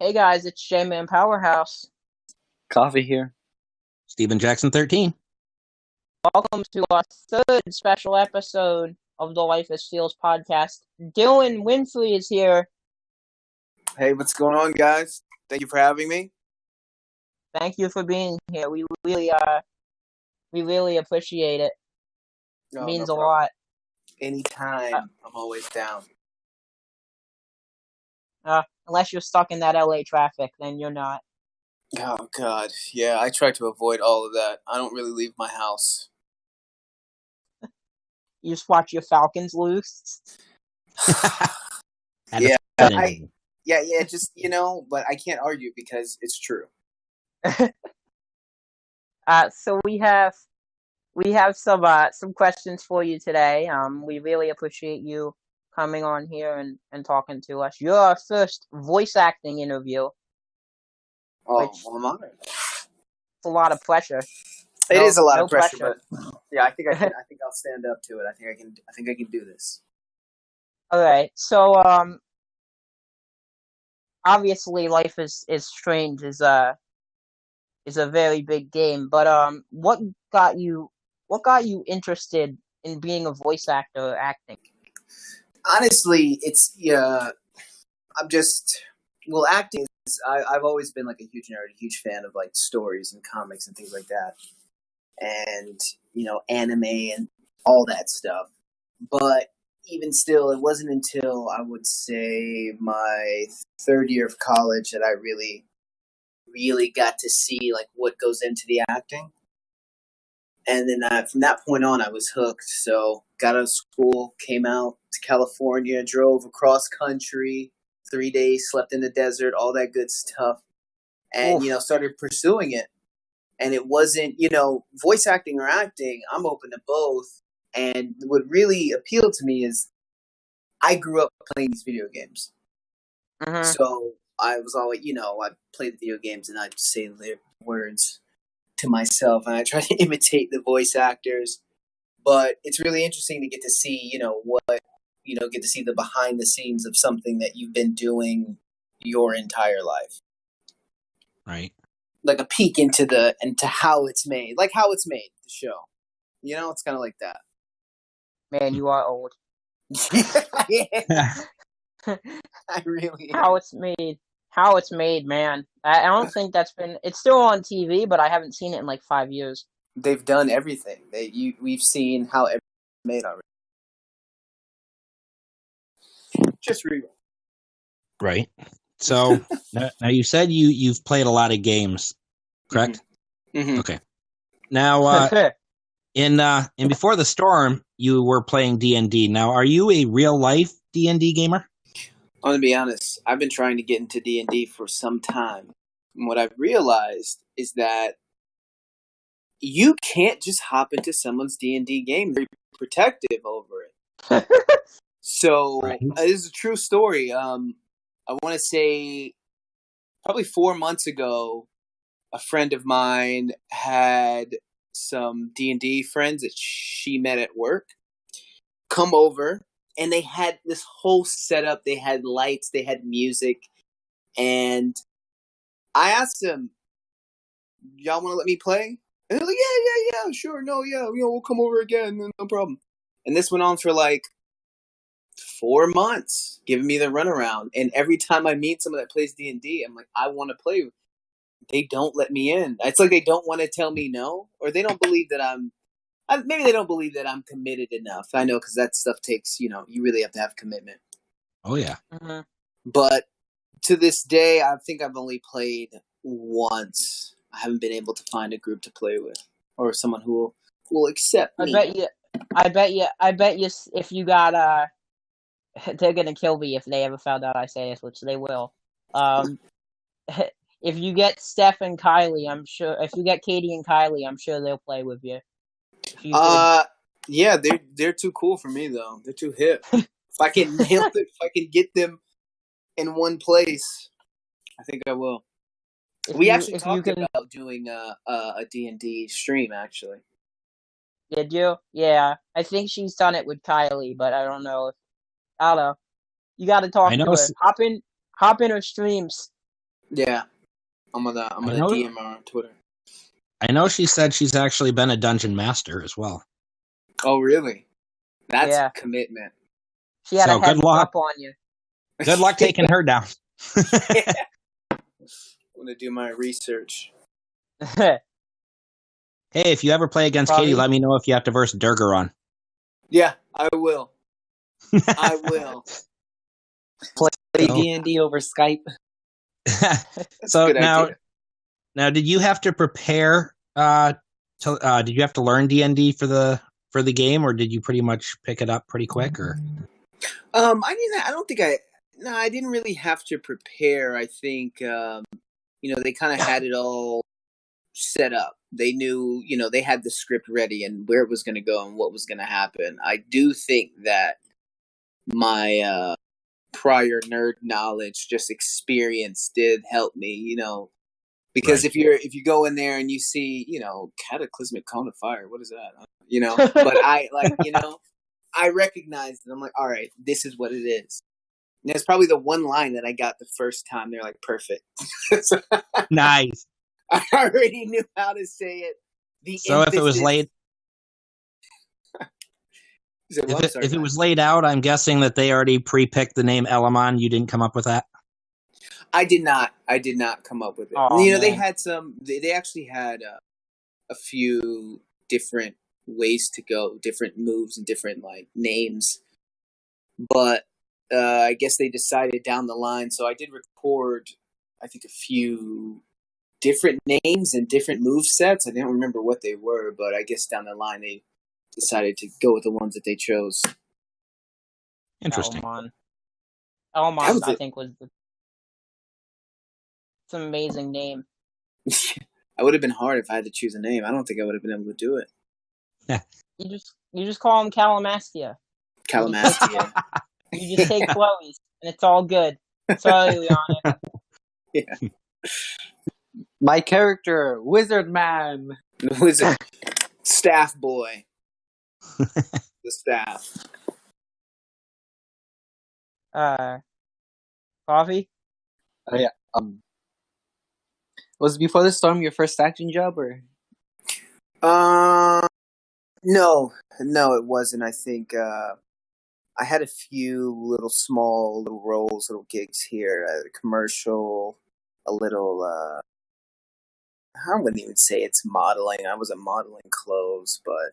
Hey guys, it's J-Man Powerhouse. Coffee here. Steven Jackson 13. Welcome to our third special episode of the Life as Steals podcast. Dillon Winfrey is here. Hey, what's going on, guys? Thank you for having me. Thank you for being here. We really appreciate it. It No, means no a problem. lot. Anytime, Uh, I'm always down. Unless you're stuck in that LA traffic, then you're not. Oh, God. Yeah, I try to avoid all of that. I don't really leave my house. You just watch your Falcons lose. Had to Yeah, fit in. just, but I can't argue because it's true. So we have some questions for you today. We really appreciate you coming on here and talking to us. You're our first voice acting interview, Oh, which well, I'm honored. it's a lot of pressure. It is a lot No of pressure, pressure. but yeah, I think I can. I think I'll stand up to it. I think I can do this. All right. So obviously Life is Strange is a very big game, but what got you interested in being a voice actor or acting? Honestly, it's I'm just acting is. I've always been like a huge nerd, a huge fan of like stories and comics and things like that, and anime and all that stuff. But even still, it wasn't until I would say my third year of college that I really got to see like what goes into the acting. And then from that point on, I was hooked. So got out of school, came out to California, drove across country, 3 days, slept in the desert, all that good stuff, and Oof. started pursuing it. And it wasn't, voice acting or acting. I'm open to both. And what really appealed to me is I grew up playing these video games. Mm-hmm. So I was always, I played the video games and I'd say the words to myself and I try to imitate the voice actors. But it's really interesting to get to see, get to see the behind the scenes of something that you've been doing your entire life. Right. Like a peek into how it's made, like how it's made, the show. It's kind of like that. Man, you are old. Yeah, I really am. How it's made, man. I don't think it's still on TV, but I haven't seen it in like 5 years. They've done everything. We've seen how everything's made already. Just real. Right. So now you said you've played a lot of games, correct? Mm-hmm. Okay. Now in Before the Storm, you were playing D&D. Now, are you a real life D&D gamer? I'm gonna be honest. I've been trying to get into D&D for some time. And what I've realized is that you can't just hop into someone's D&D game. They're protective over it. So Right. This is a true story. I want to say probably 4 months ago, a friend of mine had some D&D friends that she met at work come over, and they had this whole setup. They had lights, they had music, and I asked them, "Y'all want to let me play?" And they're like, "Yeah, sure, no, yeah, we'll come over again, no problem." And this went on for like 4 months, giving me the runaround. And every time I meet someone that plays D&D, I'm like, I want to play. They don't let me in. It's like they don't want to tell me no, or they don't believe that maybe they don't believe that I'm committed enough. I know, because that stuff takes, you really have to have commitment. Oh, yeah. Mm-hmm. But to this day, I think I've only played once. I haven't been able to find a group to play with or someone who will accept me. I bet you if you got they're gonna kill me if they ever found out I say this, which they will. If you get Steph and Kylie, I'm sure. If you get Katie and Kylie, I'm sure they'll play with you. If you could. Yeah, they're too cool for me though. They're too hip. If I can nail it, if I can get them in one place, I think I will. We actually talked about doing a D&D stream, actually. Did you? Yeah, I think she's done it with Kylie, but I don't know. I don't know. You got to talk to her. Hop in her streams. Yeah, I'm I gonna know. DM her on Twitter. I know she said she's actually been a dungeon master as well. Oh, really? That's Yeah. commitment. She had a So good heads luck. up on you. Good luck taking her down. Yeah. I'm gonna do my research. Hey, if you ever play against Katie, Probably. let me know if you have to verse Durger on. Yeah, I will. I will. Play So- D&D over Skype. That's a So good now, idea. did you have to prepare? Did you have to learn D&D for the game, or did you pretty much pick it up pretty quick? Or I didn't. I don't think I. No, I didn't really have to prepare. I think they kind of had it all set up. They knew, they had the script ready and where it was going to go and what was going to happen. I do think that my prior nerd knowledge, just experience, did help me. Because Right. if you go in there and you see, cataclysmic cone of fire, what is that? But I recognized it. I'm like, all right, this is what it is. And that's probably the one line that I got the first time. They're like, perfect. So Nice. I already knew how to say it. The So if it was emphasis. laid, So, well, I'm sorry, if it Matt. was laid out, I'm guessing that they already pre-picked the name Elamon. You didn't come up with that. I did not come up with it. Oh, They man. had they actually had a few different ways to go, different moves and different names. But I guess they decided down the line. So I did record, I think, a few different names and different move sets. I didn't remember what they were, but I guess down the line they decided to go with the ones that they chose. Interesting. Elmon. That Elmon, was I think, it's an amazing name. I would have been hard if I had to choose a name. I don't think I would have been able to do it. You just call him Calamastia. Calamastia. You just take Chloe's, and it's all good. Sorry, Liana. Yeah. My character, Wizard Man. Was it staff boy? The staff. Coffee? Oh yeah. Was Before the Storm your first acting job, or? No, it wasn't. I think I had a few little roles, little gigs here, a commercial, a little. I wouldn't even say it's modeling. I wasn't modeling clothes, but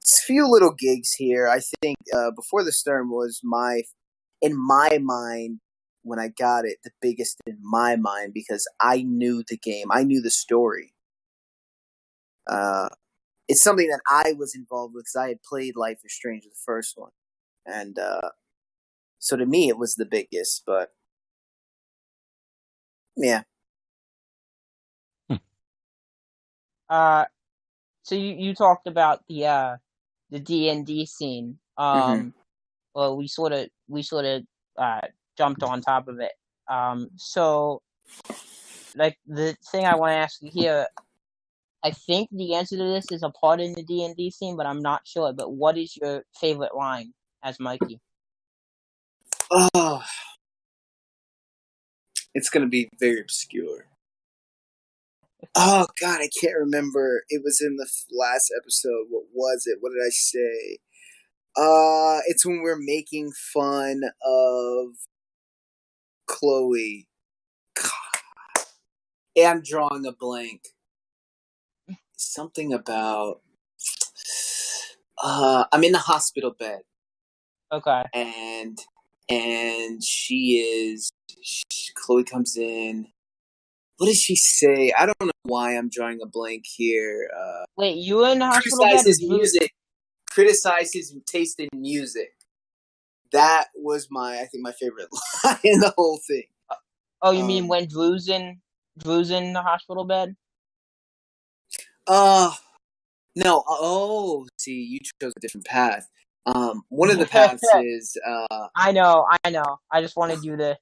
it's a few little gigs here. I think Before the Storm was in my mind, when I got it, the biggest in my mind, because I knew the game. I knew the story. It's something that I was involved with because I had played Life is Strange, the first one. And so to me, it was the biggest, but yeah. So you talked about the D&D scene. Mm-hmm. Well, we sort of jumped on top of it. So the thing I want to ask you here, I think the answer to this is a part in the D&D scene, but I'm not sure. But what is your favorite line as Mikey? Oh, it's going to be very obscure. Oh, God, I can't remember. It was in the last episode. What was it? What did I say? It's when we're making fun of Chloe. God. Yeah, I'm drawing a blank. Something about... I'm in the hospital bed. Okay. And Chloe comes in. What did she say? I don't know why I'm drawing a blank here. Wait, you were in the hospital bed? Criticize his taste in music. That was I think my favorite line in the whole thing. Oh, you mean when Drew's in the hospital bed? No. Oh, see, you chose a different path. One of the paths is I know. I just wanted you to.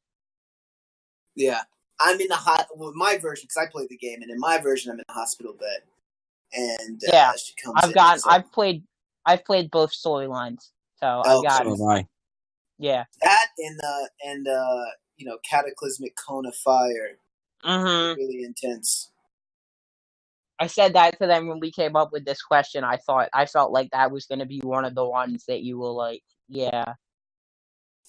Yeah, I'm in my version, because I played the game, and in my version, I'm in the hospital bed, and Yeah, she comes in. I've played both storylines, so Oh, I've got So it. have I. Yeah. That and cataclysmic cone of fire. Mm-hmm. really intense. I said that to them when we came up with this question. I felt like that was going to be one of the ones that you were like, yeah.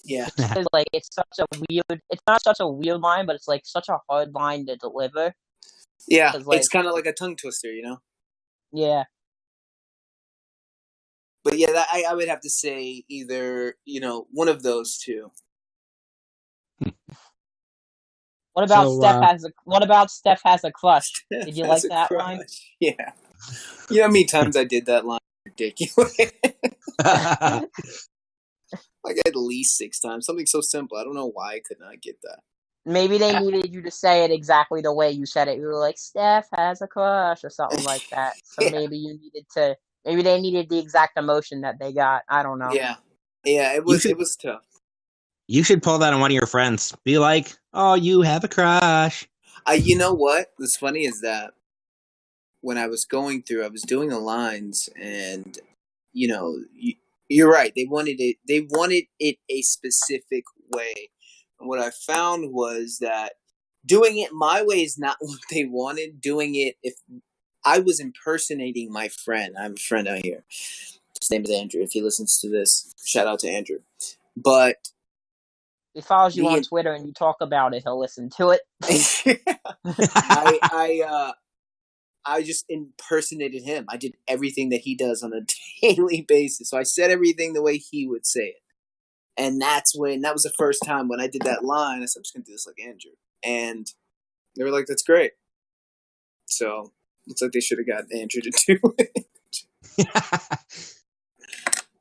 Yeah, Just 'cause, like, it's not such a weird line, but it's like such a hard line to deliver. yeah. 'Cause, It's like, kind of like a tongue twister, yeah. But yeah, I would have to say either one of those two. So, What about Steph has a crush? Did you That's like a that line? crush. Yeah. You know how many times I did that line? Ridiculous. Like at least 6 times. Something so simple. I don't know why I could not get that. Maybe they needed you to say it exactly the way you said it. You were like, Steph has a crush or something like that. So Yeah. maybe they needed the exact emotion that they got. I don't know. Yeah. Yeah, it you was should it was tough. you should pull that on one of your friends. Be like, "Oh, you have a crush." You know what? What's funny is that when I was going through, I was doing the lines, and you're right. They wanted it. They wanted it a specific way. And what I found was that doing it my way is not what they wanted. Doing it if I was impersonating my friend. I have a friend out here. His name is Andrew. If he listens to this, shout out to Andrew. But If he follows you on the Twitter and you talk about it, he'll listen to it. I just impersonated him. I did everything that he does on a daily basis. So I said everything the way he would say it. And that was the first time when I did that line. I said, I'm just going to do this like Andrew. And they were like, that's great. So looks like they should have gotten Andrew to do it.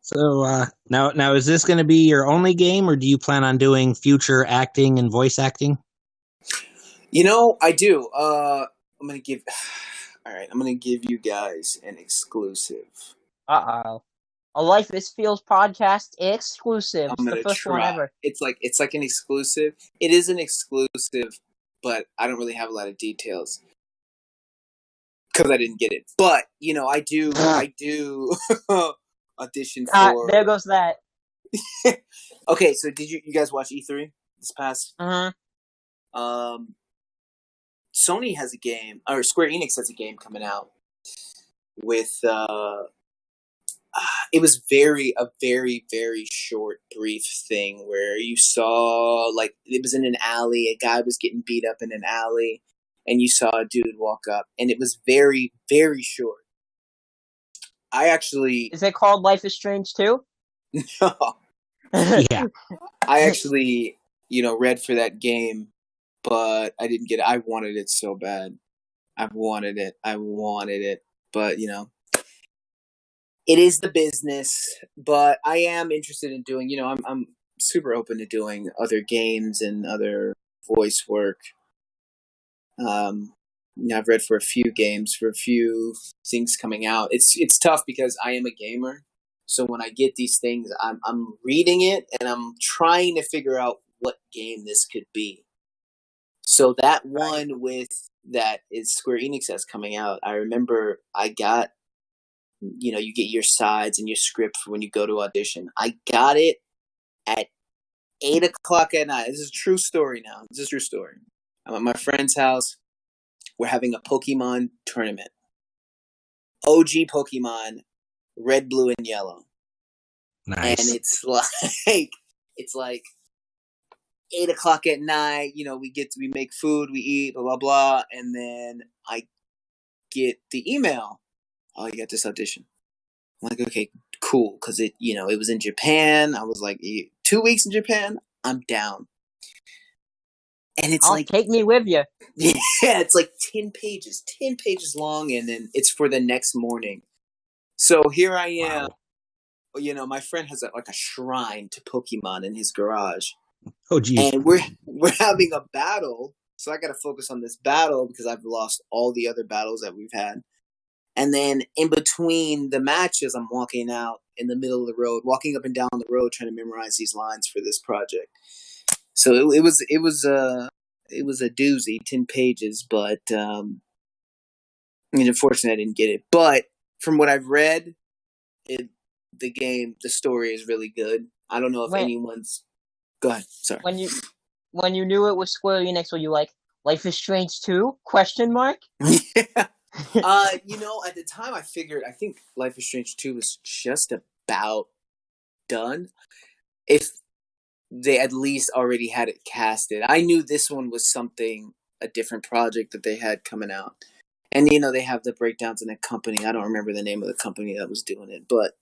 So now is this going to be your only game, or do you plan on doing future acting and voice acting? I do. I'm going to give. All right, I'm going to give you guys an exclusive. Uh-oh. A Life is Feels podcast exclusive. I'm It's the gonna first one try. ever. It's like an exclusive. It is an exclusive, but I don't really have a lot of details because I didn't get it. But I do audition for. There goes that. Okay, so did you guys watch E3 this past? Mm-hmm. Sony has a game, or Square Enix has a game coming out with. It was a very, very short, brief thing where you saw, like, it was in an alley. A guy was getting beat up in an alley, and you saw a dude walk up, and it was very, very short. Is it called Life is Strange too? No, Yeah. I actually, read for that game, but I didn't get it. I wanted it so bad. I wanted it, but it is the business, but I am interested in doing, I'm super open to doing other games and other voice work. I've read for a few games, for a few things coming out. It's tough because I am a gamer. So when I get these things, I'm reading it and I'm trying to figure out what game this could be. So that one with that is Square Enix that's coming out. I remember I got you get your sides and your script for when you go to audition. I got it at 8:00 at night. This is a true story now. This is a true story. I'm at my friend's house. We're having a Pokemon tournament. OG Pokemon, red, blue, and yellow. Nice. And it's like 8:00 at night. We make food, we eat, blah, blah, blah. And then I get the email. Oh, you got this audition. I'm like, okay, cool. Cause it was in Japan. I was like, 2 weeks in Japan, I'm down. And it's Take me with you. Yeah, it's like 10 pages long. And then it's for the next morning. So here I am. Wow. My friend has a shrine to Pokemon in his garage. Oh, geez. And we're having a battle. So I got to focus on this battle because I've lost all the other battles that we've had. And then in between the matches, I'm walking out in the middle of the road, walking up and down the road, trying to memorize these lines for this project. So it was a doozy, 10 pages, but unfortunately I didn't get it. But from what I've read, the story is really good. I don't know if anyone's. Go ahead. Sorry. When you knew it was Square Enix, were you like, Life is Strange 2? Question mark? Yeah. At the time I think Life is Strange 2 was just about done. If they at least already had it casted. I knew this one was a different project that they had coming out. And, they have the breakdowns in that company. I don't remember the name of the company that was doing it, but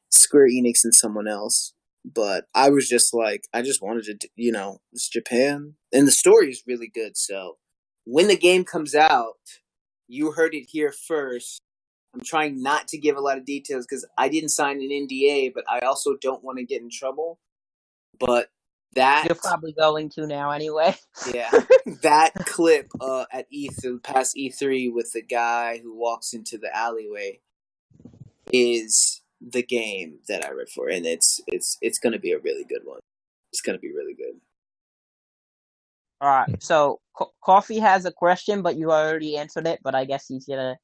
Square Enix and someone else. But I was just like, I just wanted to, it's Japan. And the story is really good. So when the game comes out, you heard it here first. I'm trying not to give a lot of details because I didn't sign an NDA, but I also don't want to get in trouble. But You're probably going to now anyway. Yeah, that clip at past E3 with the guy who walks into the alleyway is the game that I read for, and it's going to be a really good one. It's going to be really good. All right. So Coffee has a question, but you already answered it. But I guess he's gonna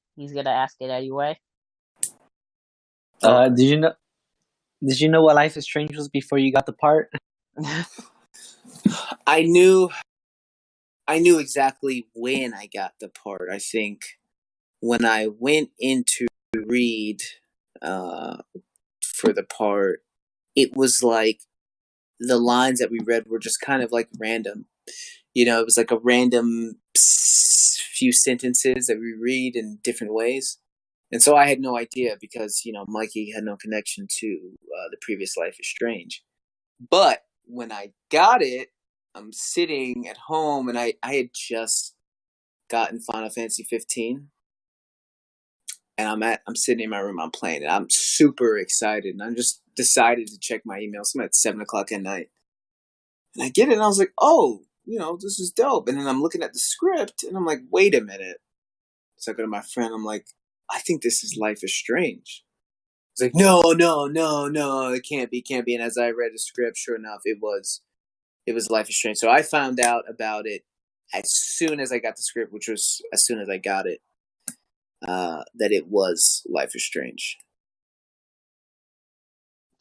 ask it anyway. Did you know? Did you know what Life is Strange was before you got the part? I knew exactly when I got the part. I think when I went into read for the part, it was like the lines that we read were just kind of like random. It was like a random few sentences that we read in different ways. And so I had no idea because, Mikey had no connection to the previous Life is Strange. But when I got it, I'm sitting at home and I had just gotten Final Fantasy 15. And I'm sitting in my room, I'm playing it. I'm super excited. And I'm just decided to check my email. So I'm at 7 o'clock at night. And I get it and I was like, oh, this is dope. And then I'm looking at the script and I'm like, wait a minute. So I go to my friend, I'm like, I think this is Life is Strange. He's like, no, it can't be. And as I read the script, sure enough, it was Life is Strange. So I found out about it as soon as I got the script, which was as soon as I got it, that it was Life is Strange.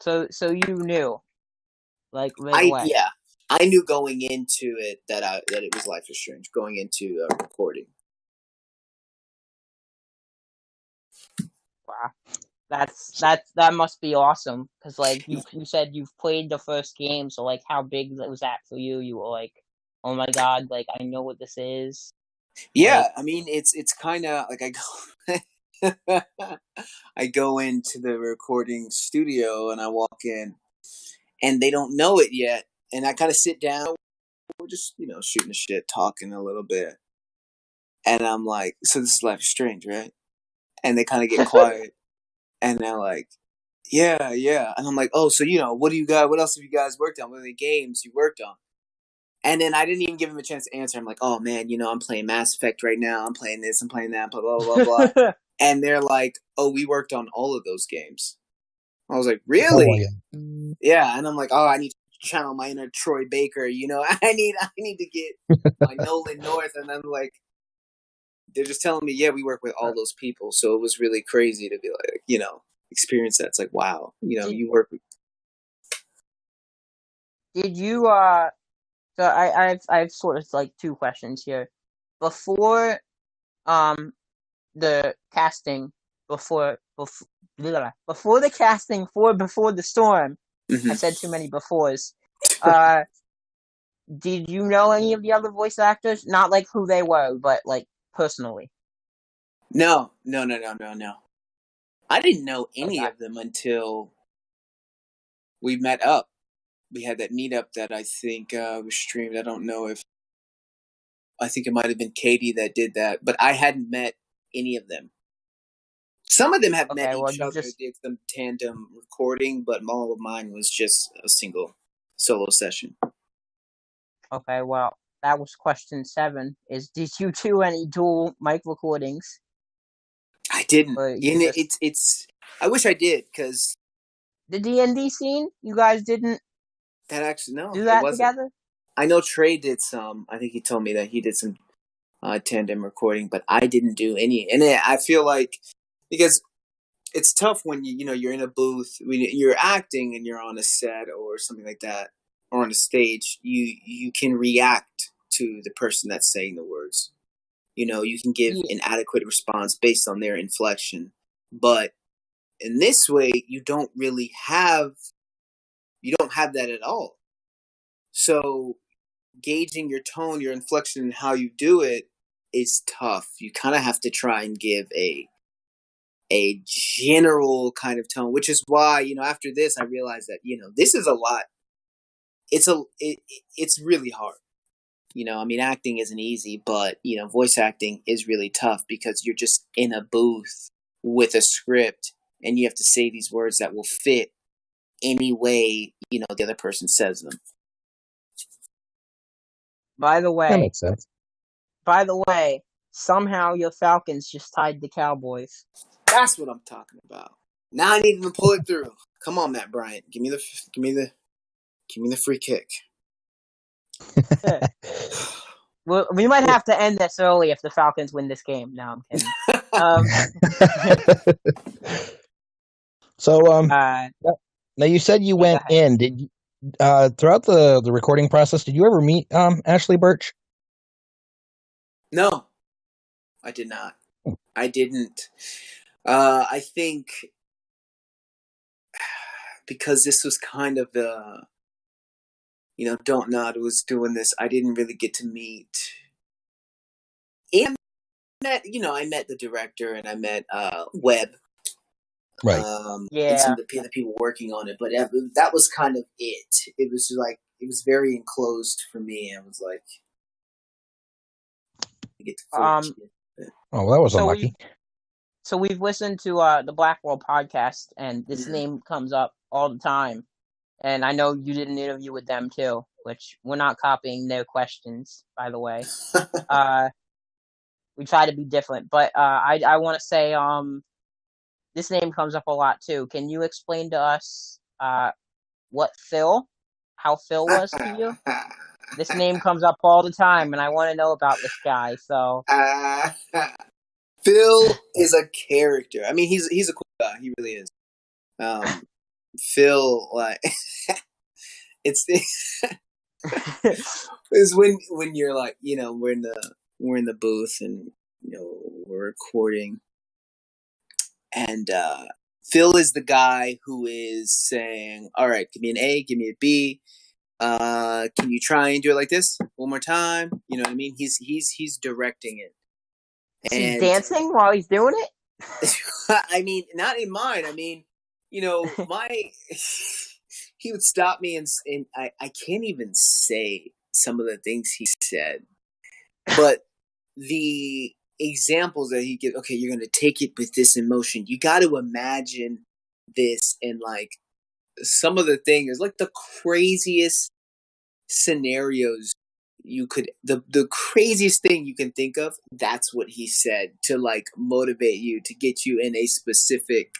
So you knew, like right away. Yeah, I knew going into it that it was Life is Strange. Going into recording. Wow, that must be awesome. Because like you said, you've played the first game, so like how big was that for you? You were like, oh my god, like I know what this is. Yeah, I mean it's kind of like I go into the recording studio and I walk in, and they don't know it yet, and I kind of sit down. We're just shooting the shit, talking a little bit, and I'm like, so this is Life is Strange, right? And they kind of get quiet, and they're like, yeah, and I'm like, oh, so what else have you guys worked on? What are the games you worked on? And then I didn't even give him a chance to answer. I'm like, oh man, I'm playing Mass Effect right now. I'm playing this, I'm playing that, blah, blah, blah, blah. And they're like, oh, we worked on all of those games. I was like, really? Oh, yeah. And I'm like, oh, I need to channel my inner Troy Baker. I need to get my Nolan North. And I'm like, they're just telling me, yeah, we work with all those people. So it was really crazy to be like, experience that. It's like, wow, you work with. Did you So I've sort of like two questions here. Before the casting before the casting for Before the Storm, I said too many befores. Did you know any of the other voice actors? Not like who they were, but like personally. No. I didn't know any of them until we met up. We had that meetup that I think was streamed. I don't know if I think it might have been Katie that did that, but I hadn't met any of them. Some of them have met each other, did some tandem recording, but all of mine was just a single solo session. Okay, well, that was question 7. Did you do any dual mic recordings? I didn't. It's. I wish I did, because the D&D scene, you guys didn't. That actually no. Do that together. I know Trey did some. I think he told me that he did some tandem recording, but I didn't do any. And I feel like, because it's tough when you're in a booth, when you're acting and you're on a set or something like that, or on a stage, you can react to the person that's saying the words. You can give Yeah. an adequate response based on their inflection. But in this way, you don't have that at all. So gauging your tone, your inflection, and how you do it is tough. You kind of have to try and give a general kind of tone, which is why, after this, I realized that, this is a lot. It's really hard. Acting isn't easy, but, voice acting is really tough because you're just in a booth with a script and you have to say these words that will fit any way, the other person says them. By the That way, makes sense. somehow your Falcons just tied the Cowboys. That's what I'm talking about. Now I need them to pull it through. Come on, Matt Bryant. Give me the free kick. Well, we might have to end this early if the Falcons win this game. No, I'm kidding. So, Uh, now you said you went go ahead. in. Did you, throughout the recording process, did you ever meet Ashley Birch? No, I did not. I didn't. I think because this was kind of the, Don't Nod was doing this. I didn't really get to meet. And I met the director and I met Webb. Right. And some of the people working on it, but that was kind of it. It was it was very enclosed for me. I was like, I get to finish it. Oh, well, that was unlucky. So we've listened to the Blackwell podcast, and this name comes up all the time. And I know you did an interview with them too, which we're not copying their questions, by the way. We try to be different, but I want to say this name comes up a lot too. Can you explain to us how Phil was to you? This name comes up all the time, and I want to know about this guy. So Phil is a character. I mean, he's a cool guy. He really is. Phil, like, it's when you're like, we're in the booth and we're recording, and Phil is the guy who is saying, "All right, give me an A, give me a B. Can you try and do it like this one more time?" You know what I mean? He's directing it. Is he dancing while he's doing it? I mean, not in mine. I mean, he would stop me and I can't even say some of the things he said, but the examples that he gives, okay, you're going to take it with this emotion. You got to imagine this, and like some of the things, like the craziest scenarios you could, the craziest thing you can think of, that's what he said to like motivate you, to get you in a specific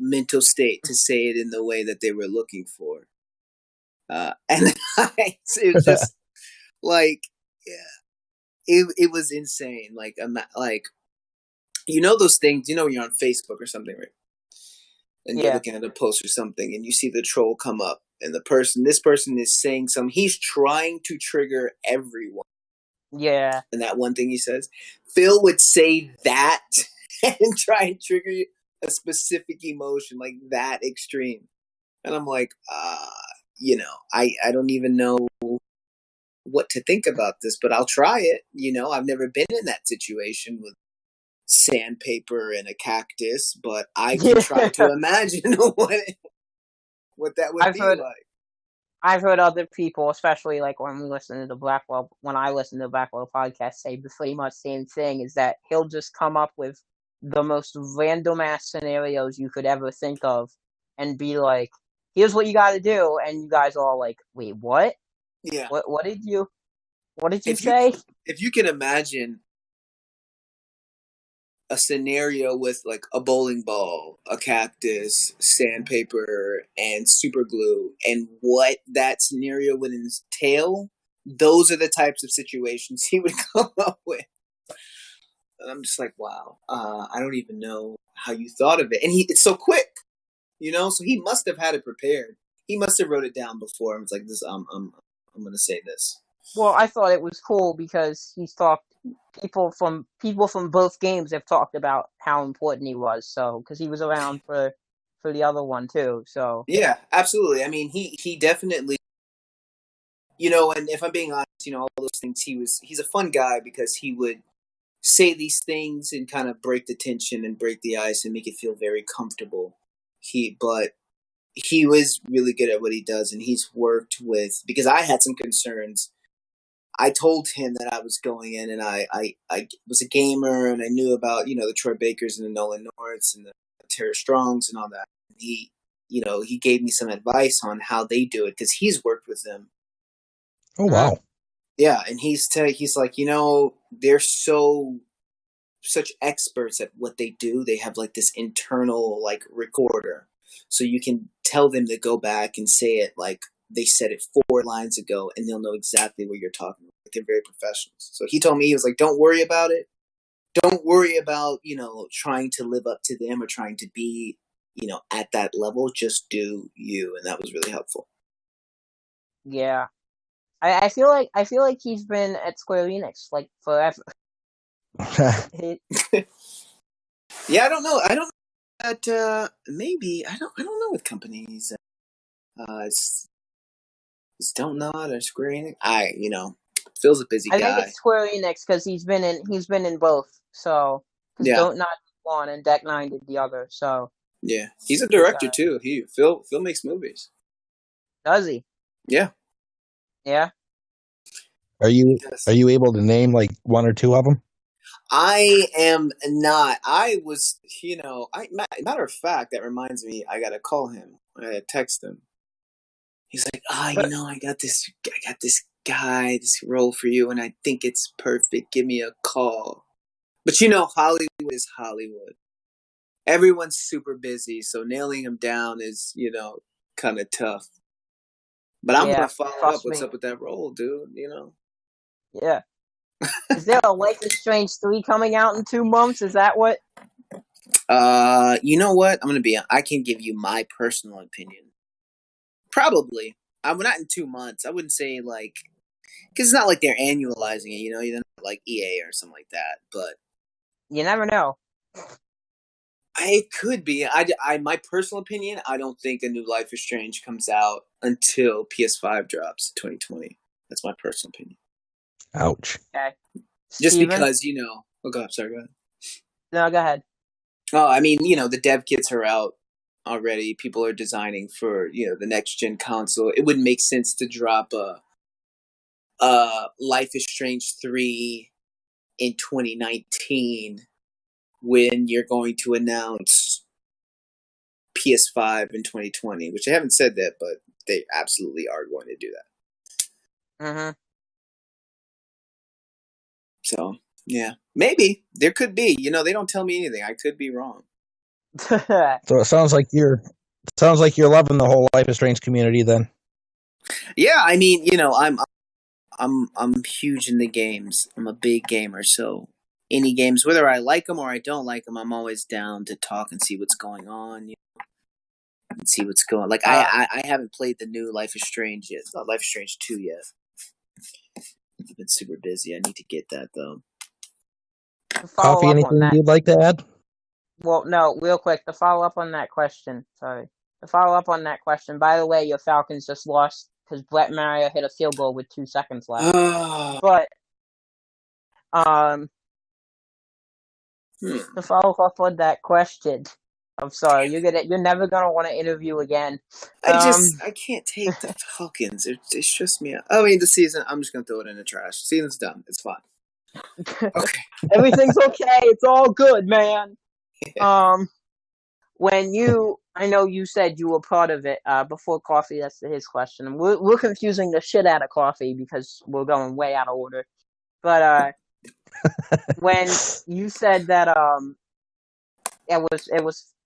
mental state to say it in the way that they were looking for. And it was just like, it was insane. Like, those things, when you're on Facebook or something, right? And you're looking at a post or something and you see the troll come up and this person is saying he's trying to trigger everyone. Yeah. And that one thing he says, Phil would say that and try and trigger a specific emotion like that extreme. And I'm like, I don't even know what to think about this, but I'll try it. I've never been in that situation with sandpaper and a cactus, but I can try to imagine what that would be like. I've heard other people, especially like when I listen to the Blackwell podcast, say the pretty much same thing, is that he'll just come up with the most random ass scenarios you could ever think of and be like, here's what you got to do. And you guys are all like, wait, what? Yeah. What did you say? If you can imagine a scenario with like a bowling ball, a cactus, sandpaper, and super glue, and what that scenario would entail, those are the types of situations he would come up with. And I'm just like, wow, I don't even know how you thought of it. And it's so quick, so he must have had it prepared. He must have wrote it down before. And it's like this, I'm I'm going to say this. Well, I thought it was cool because he's talked. People from both games have talked about how important he was. So because he was around for the other one too. So Yeah, absolutely. I mean, he definitely, and if I'm being honest, all those things, he's a fun guy because he would say these things and kind of break the tension and break the ice and make it feel very comfortable. But he was really good at what he does, and he's worked with, because I had some concerns. I told him that I was going in, and I was a gamer, and I knew about the Troy Bakers and the Nolan Norths and the Tara Strongs and all that. He gave me some advice on how they do it because he's worked with them. Oh wow! Yeah, and he's like, they're such experts at what they do. They have like this internal like recorder, so you can tell them to go back and say it like they said it 4 lines ago, and they'll know exactly what you're talking about. They're very professionals. So he told me, he was like, don't worry about it. Don't worry about, trying to live up to them or trying to be, at that level. Just do you. And that was really helpful. yeah, I feel like he's been at Square Enix like forever. Yeah, I don't know. I don't know that maybe I don't know what company he's don't know how to Square Enix. Phil's a busy I guy. think it's Square Enix because he's been in both. So because Yeah. Don't Not one and Deck 9 did the other. So yeah, he's a director too. Phil makes movies. does he? Yeah. Yeah. Are you able to name like 1 or 2 of them? I am not. I was, matter of fact, that reminds me, I gotta call him. I gotta text him. He's like, I got this guy, this role for you, and I think it's perfect. Give me a call. But Hollywood is Hollywood. Everyone's super busy, so nailing him down is, kind of tough. But I'm gonna follow up. What's up with that role, dude? Yeah. Is there a Life is Strange 3 coming out in 2 months? Is that what? You know what? I can give you my personal opinion. Probably. I'm not in 2 months. I wouldn't say like, because it's not like they're annualizing it. You're not like EA or something like that. But you never know. It could be. My personal opinion, I don't think a new Life is Strange comes out until PS5 drops in 2020. That's my personal opinion. Ouch. Okay. Just Steven? because, Oh, God, sorry, go ahead. No, go ahead. Oh, I mean, the dev kits are out already. People are designing for, the next-gen console. It wouldn't make sense to drop a Life is Strange 3 in 2019 when you're going to announce PS5 in 2020, which they haven't said that, but they absolutely are going to do that. Mm-hmm. So, yeah. Maybe. There could be. They don't tell me anything. I could be wrong. So it sounds like you're loving the whole Life is Strange community then. Yeah, I mean, I'm huge in the games. I'm a big gamer, so any games, whether I like them or I don't like them, I'm always down to talk and see what's going on, and see what's going. Like I haven't played the new Life is Strange yet. It's not Life is Strange 2 yet. I've been super busy. I need to get that though. Coffee, anything you'd like to add? Well, no, real quick, to follow up on that question. Sorry. To follow up on that question, by the way, your Falcons just lost because Brett Mario hit a field goal with 2 seconds left. But, to follow up on that question, I'm sorry, you're never gonna want to interview again. I can't take the Falcons. It stressed me out. I mean, the season, I'm just gonna throw it in the trash. Season's done. It's fine. Okay. Everything's okay. It's all good, man. I know you said you were part of it before Coffee. That's his question. We're confusing the shit out of Coffee because we're going way out of order. But when you said that it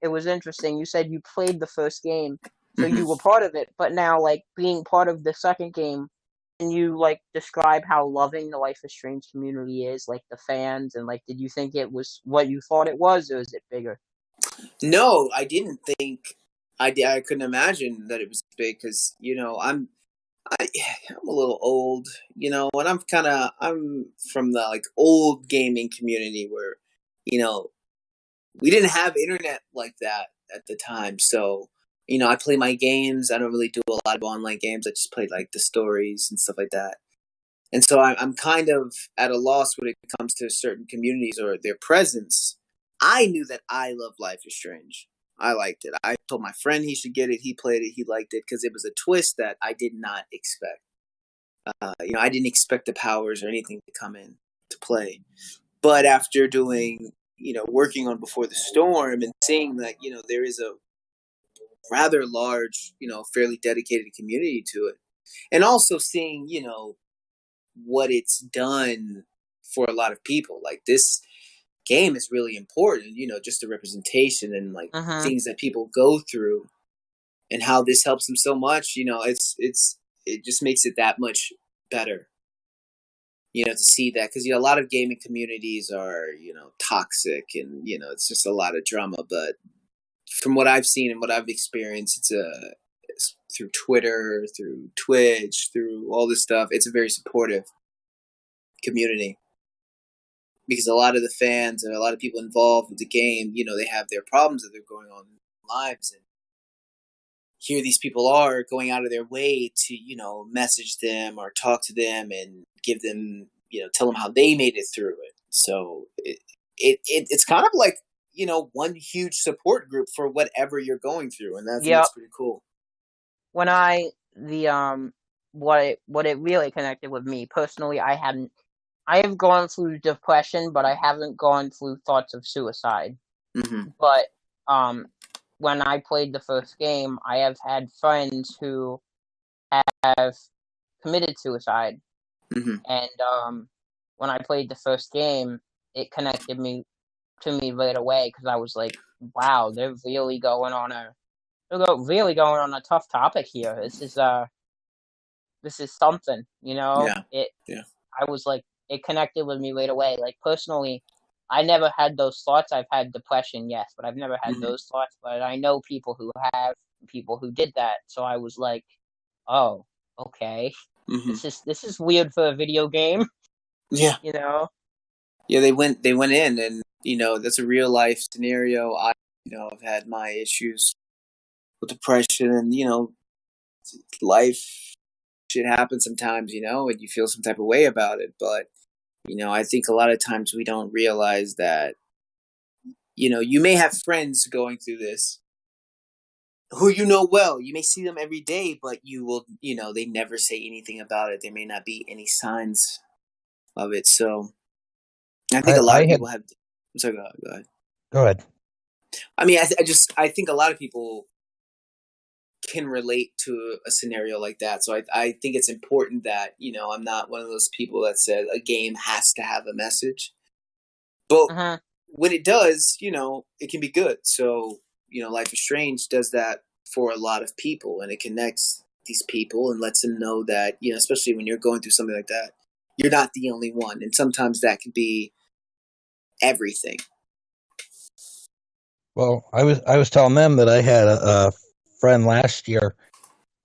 was interesting. You said you played the first game, so you were part of it. But now, like being part of the second game, can you like describe how loving the Life is Strange community is, like the fans, and like did you think it was what you thought it was, or is it bigger? No, I didn't think. I couldn't imagine that it was big because I'm a little old, and I'm from the like old gaming community where, you know, we didn't have internet like that at the time. So, I play my games. I don't really do a lot of online games. I just play like the stories and stuff like that. And so I'm kind of at a loss when it comes to certain communities or their presence. I knew that I loved Life is Strange. I liked it. I told my friend he should get it. He played it. He liked it because it was a twist that I did not expect. I didn't expect the powers or anything to come in to play. But after doing, working on Before the Storm and seeing that, there is a rather large, fairly dedicated community to it. And also seeing, what it's done for a lot of people. Like this game is really important, just the representation and like things that people go through and how this helps them so much, it just makes it that much better. To see that because a lot of gaming communities are toxic and it's just a lot of drama. But from what I've seen and what I've experienced, it's through Twitter, through Twitch, through all this stuff. It's a very supportive community because a lot of the fans and a lot of people involved with the game, they have their problems that they're going on in their lives, and here these people are going out of their way to message them or talk to them and give them tell them how they made it through it. So it's kind of like one huge support group for whatever you're going through, and I think that's pretty cool. When what it really connected with me personally, I have gone through depression, but I haven't gone through thoughts of suicide. Mm-hmm. But when I played the first game, I have had friends who have committed suicide. Mm-hmm. And when I played the first game, it connected to me right away because I was like, wow, they're really going on a tough topic here. This is something, Yeah. I was like, it connected with me right away. Like personally, I never had those thoughts. I've had depression, yes, but I've never had those thoughts. But I know people who have, people who did that. So I was like, oh, okay. Mm-hmm. This is weird for a video game. Yeah. Yeah, they went in, and that's a real life scenario. I've had my issues with depression, and life shit happens sometimes, and you feel some type of way about it. But I think a lot of times we don't realize that you may have friends going through this who well. You may see them every day, but you will they never say anything about it. There may not be any signs of it. So I think a lot of people have. I'm sorry, go ahead. Go ahead. I mean, I think a lot of people can relate to a scenario like that. So I think it's important that I'm not one of those people that said a game has to have a message, but when it does, it can be good. So Life is Strange does that for a lot of people, and it connects these people and lets them know that especially when you're going through something like that, you're not the only one, and sometimes that can be everything. Well, I was telling them that I had a friend last year.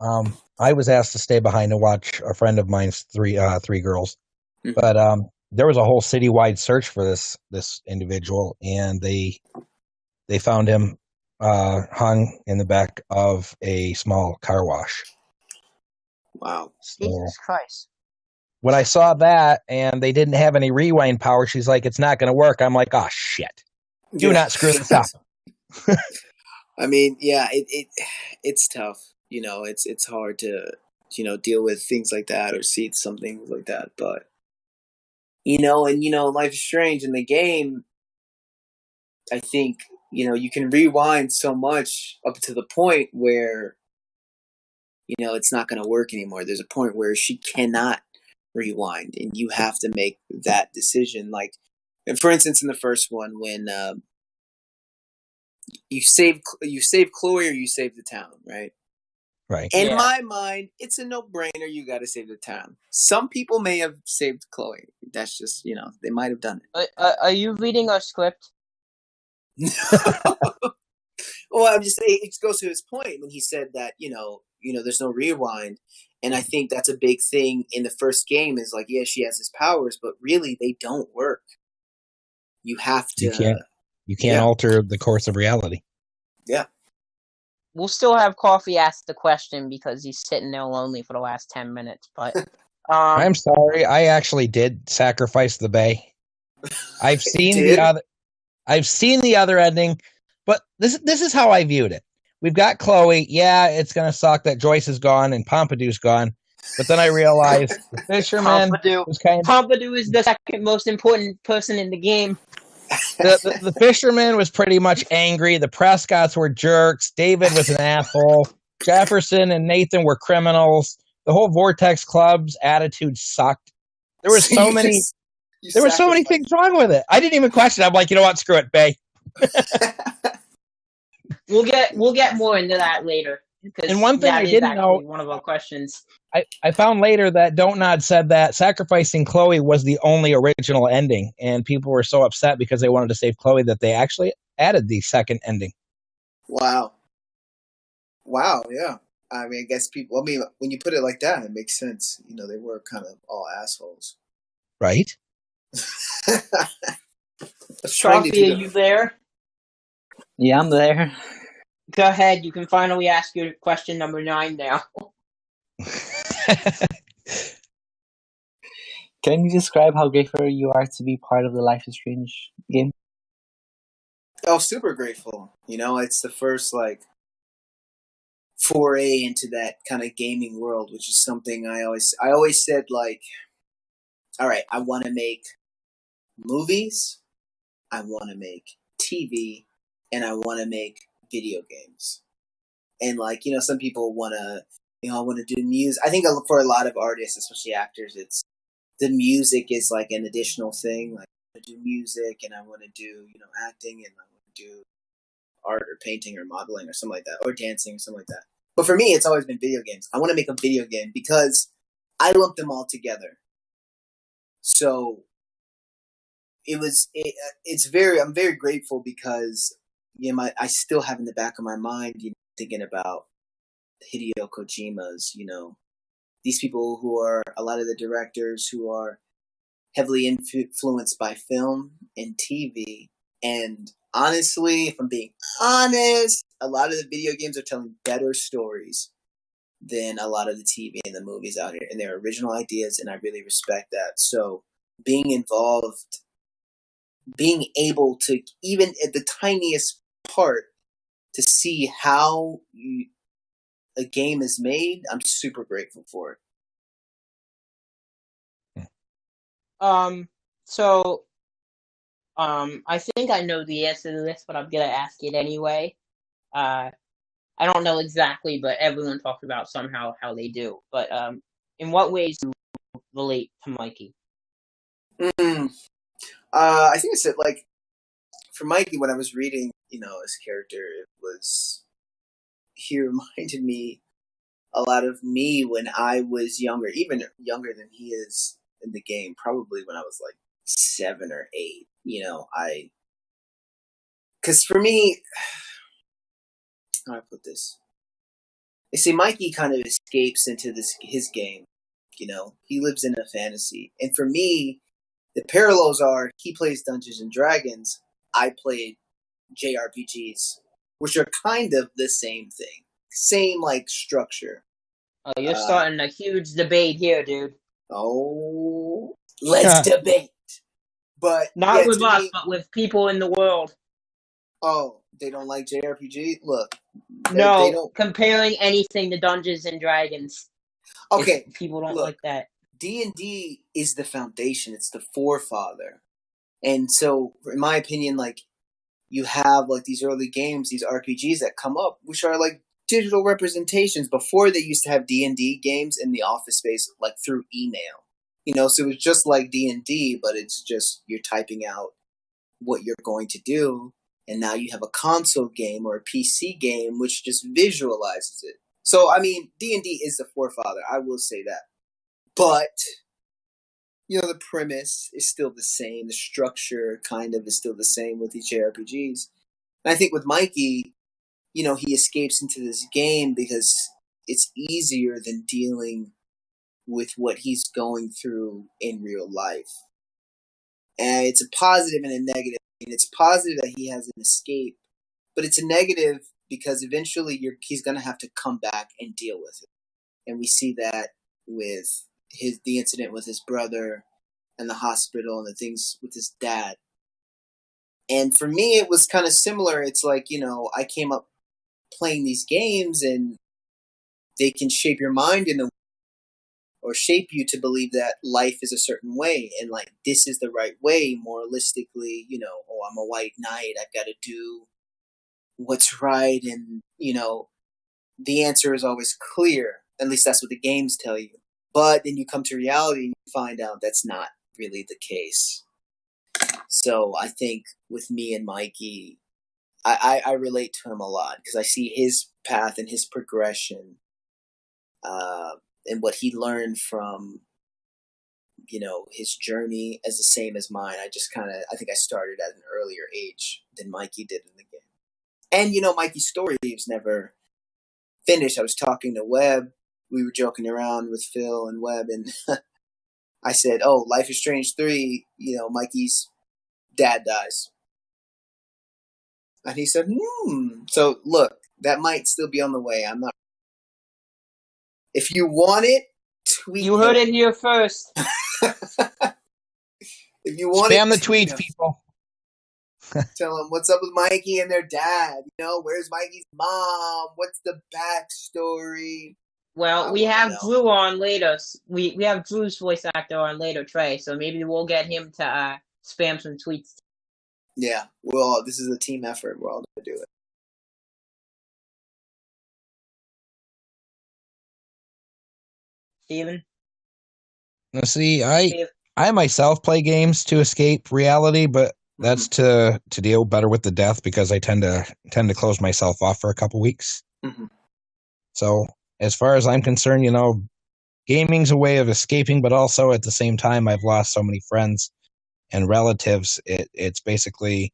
I was asked to stay behind to watch a friend of mine's three girls, but there was a whole citywide search for this individual, and they found him hung in the back of a small car wash. Wow. So, Jesus Christ. When I saw that and they didn't have any rewind power, she's like, it's not going to work. I'm like, oh, shit. Do not screw this up. I mean, yeah, it's tough. It's hard to, deal with things like that or see something like that. But, Life is Strange in the game, I think, you can rewind so much up to the point where, it's not going to work anymore. There's a point where she cannot rewind, and you have to make that decision. Like, and for instance, in the first one, when you save Chloe or you save the town, right? Right. In my mind, it's a no-brainer. You got to save the town. Some people may have saved Chloe. That's just they might have done it. Are you reading our script? Well, I'm just saying it goes to his point when he said that there's no rewind, And I think that's a big thing in the first game is like, yeah, she has his powers, but really they don't work. You have to. You can't alter the course of reality. Yeah. We'll still have Coffee ask the question because he's sitting there lonely for the last 10 minutes. But I'm sorry, I actually did sacrifice the Bay. I've seen the other ending, but this is how I viewed it. We've got Chloe. Yeah, it's gonna suck that Joyce is gone and Pompidou's gone. But then I realized the fisherman was Pompidou is the second most important person in the game. The fisherman was pretty much angry. The Prescotts were jerks. David was an asshole. Jefferson and Nathan were criminals. The whole Vortex Club's attitude sucked. There were so many things wrong with it. I didn't even question it. I'm like, you know what? Screw it, Bay. We'll get more into that later. And one thing I didn't know, one of our questions. I found later that Don't Nod said that sacrificing Chloe was the only original ending, and people were so upset because they wanted to save Chloe that they actually added the second ending. Wow, yeah. I mean, I guess people, when you put it like that, it makes sense. You know, they were kind of all assholes. Right? Coffee, are you there? Yeah, I'm there. Go ahead. You can finally ask your question number 9 now. Can you describe how grateful you are to be part of the Life is Strange game? Oh, super grateful. You know, it's the first foray into that kind of gaming world, which is something I always said, like, all right, I want to make movies, I want to make TV, and I want to make video games. And like, you know, some people want to, you know, I want to do music. I think for a lot of artists, especially actors, it's the music is like an additional thing. Like, I want to do music and I want to do, you know, acting and I want to do art or painting or modeling or something like that, or dancing or something like that. But for me, it's always been video games. I want to make a video game because I lump them all together. So I'm very grateful because, you know, I still have in the back of my mind, you know, thinking about Hideo Kojima's, you know, these people who are a lot of the directors who are heavily influenced by film and TV. And honestly, if I'm being honest, a lot of the video games are telling better stories than a lot of the TV and the movies out here. And they're original ideas, and I really respect that. So being involved, being able to, even at the tiniest part, to see how a game is made, I'm super grateful for it. I think I know the answer to this, but I'm gonna ask it anyway. I don't know exactly, but everyone talks about somehow how they do. But in what ways do you relate to Mikey? I think it's like, for Mikey, when I was reading, you know, his character, he reminded me a lot of me when I was younger, even younger than he is in the game, probably when I was like 7 or 8, you know, because for me, how do I put this? You see, Mikey kind of escapes into his game, you know, he lives in a fantasy. And for me, the parallels are, he plays Dungeons and Dragons, I played JRPGs, which are kind of the same thing. Same, like, structure. Oh, you're starting a huge debate here, dude. Oh, let's debate. But not with us, but with people in the world. Oh, they don't like JRPG? Look. No, they don't... comparing anything to Dungeons and Dragons. Okay. People don't like that. D&D is the foundation. It's the forefather. And so, in my opinion, like, you have, like, these early games, these RPGs that come up, which are, like, digital representations. Before, they used to have D&D games in the office space, like, through email. You know, so it's just like D&D, but it's just you're typing out what you're going to do, and now you have a console game or a PC game which just visualizes it. So, I mean, D&D is the forefather, I will say that. But, you know, the premise is still the same. The structure kind of is still the same with these JRPGs. And I think with Mikey, you know, he escapes into this game because it's easier than dealing with what he's going through in real life. And it's a positive and a negative. And it's positive that he has an escape, but it's a negative because eventually he's going to have to come back and deal with it. And we see that with the incident with his brother and the hospital and the things with his dad. And for me, it was kind of similar. It's like, I came up playing these games and they can shape your mind or shape you to believe that life is a certain way and like this is the right way moralistically, I'm a white knight, I've got to do what's right, and the answer is always clear. At least that's what the games tell you. But then you come to reality and you find out that's not really the case. So I think with me and Mikey, I relate to him a lot because I see his path and his progression, and what he learned from, his journey as the same as mine. I think I started at an earlier age than Mikey did in the game. And, Mikey's story was never finished. I was talking to Webb. We were joking around with Phil and Webb, and I said, "Oh, Life is Strange 3, Mikey's dad dies." And he said, So, look, that might still be on the way. I'm not... If you want it, tweet You heard it here first. If you want Spam the tweets, people. Tell them what's up with Mikey and their dad. Where's Mikey's mom? What's the backstory? Well, we have Drew on later. We have Drew's voice actor on later, Trey. So maybe we'll get him to spam some tweets. Yeah, this is a team effort. We're all going to do it. Steven? Now, see, I myself play games to escape reality, but that's to deal better with the death because I tend to close myself off for a couple weeks. Mm-hmm. So as far as I'm concerned, gaming's a way of escaping, but also at the same time, I've lost so many friends and relatives. It's basically,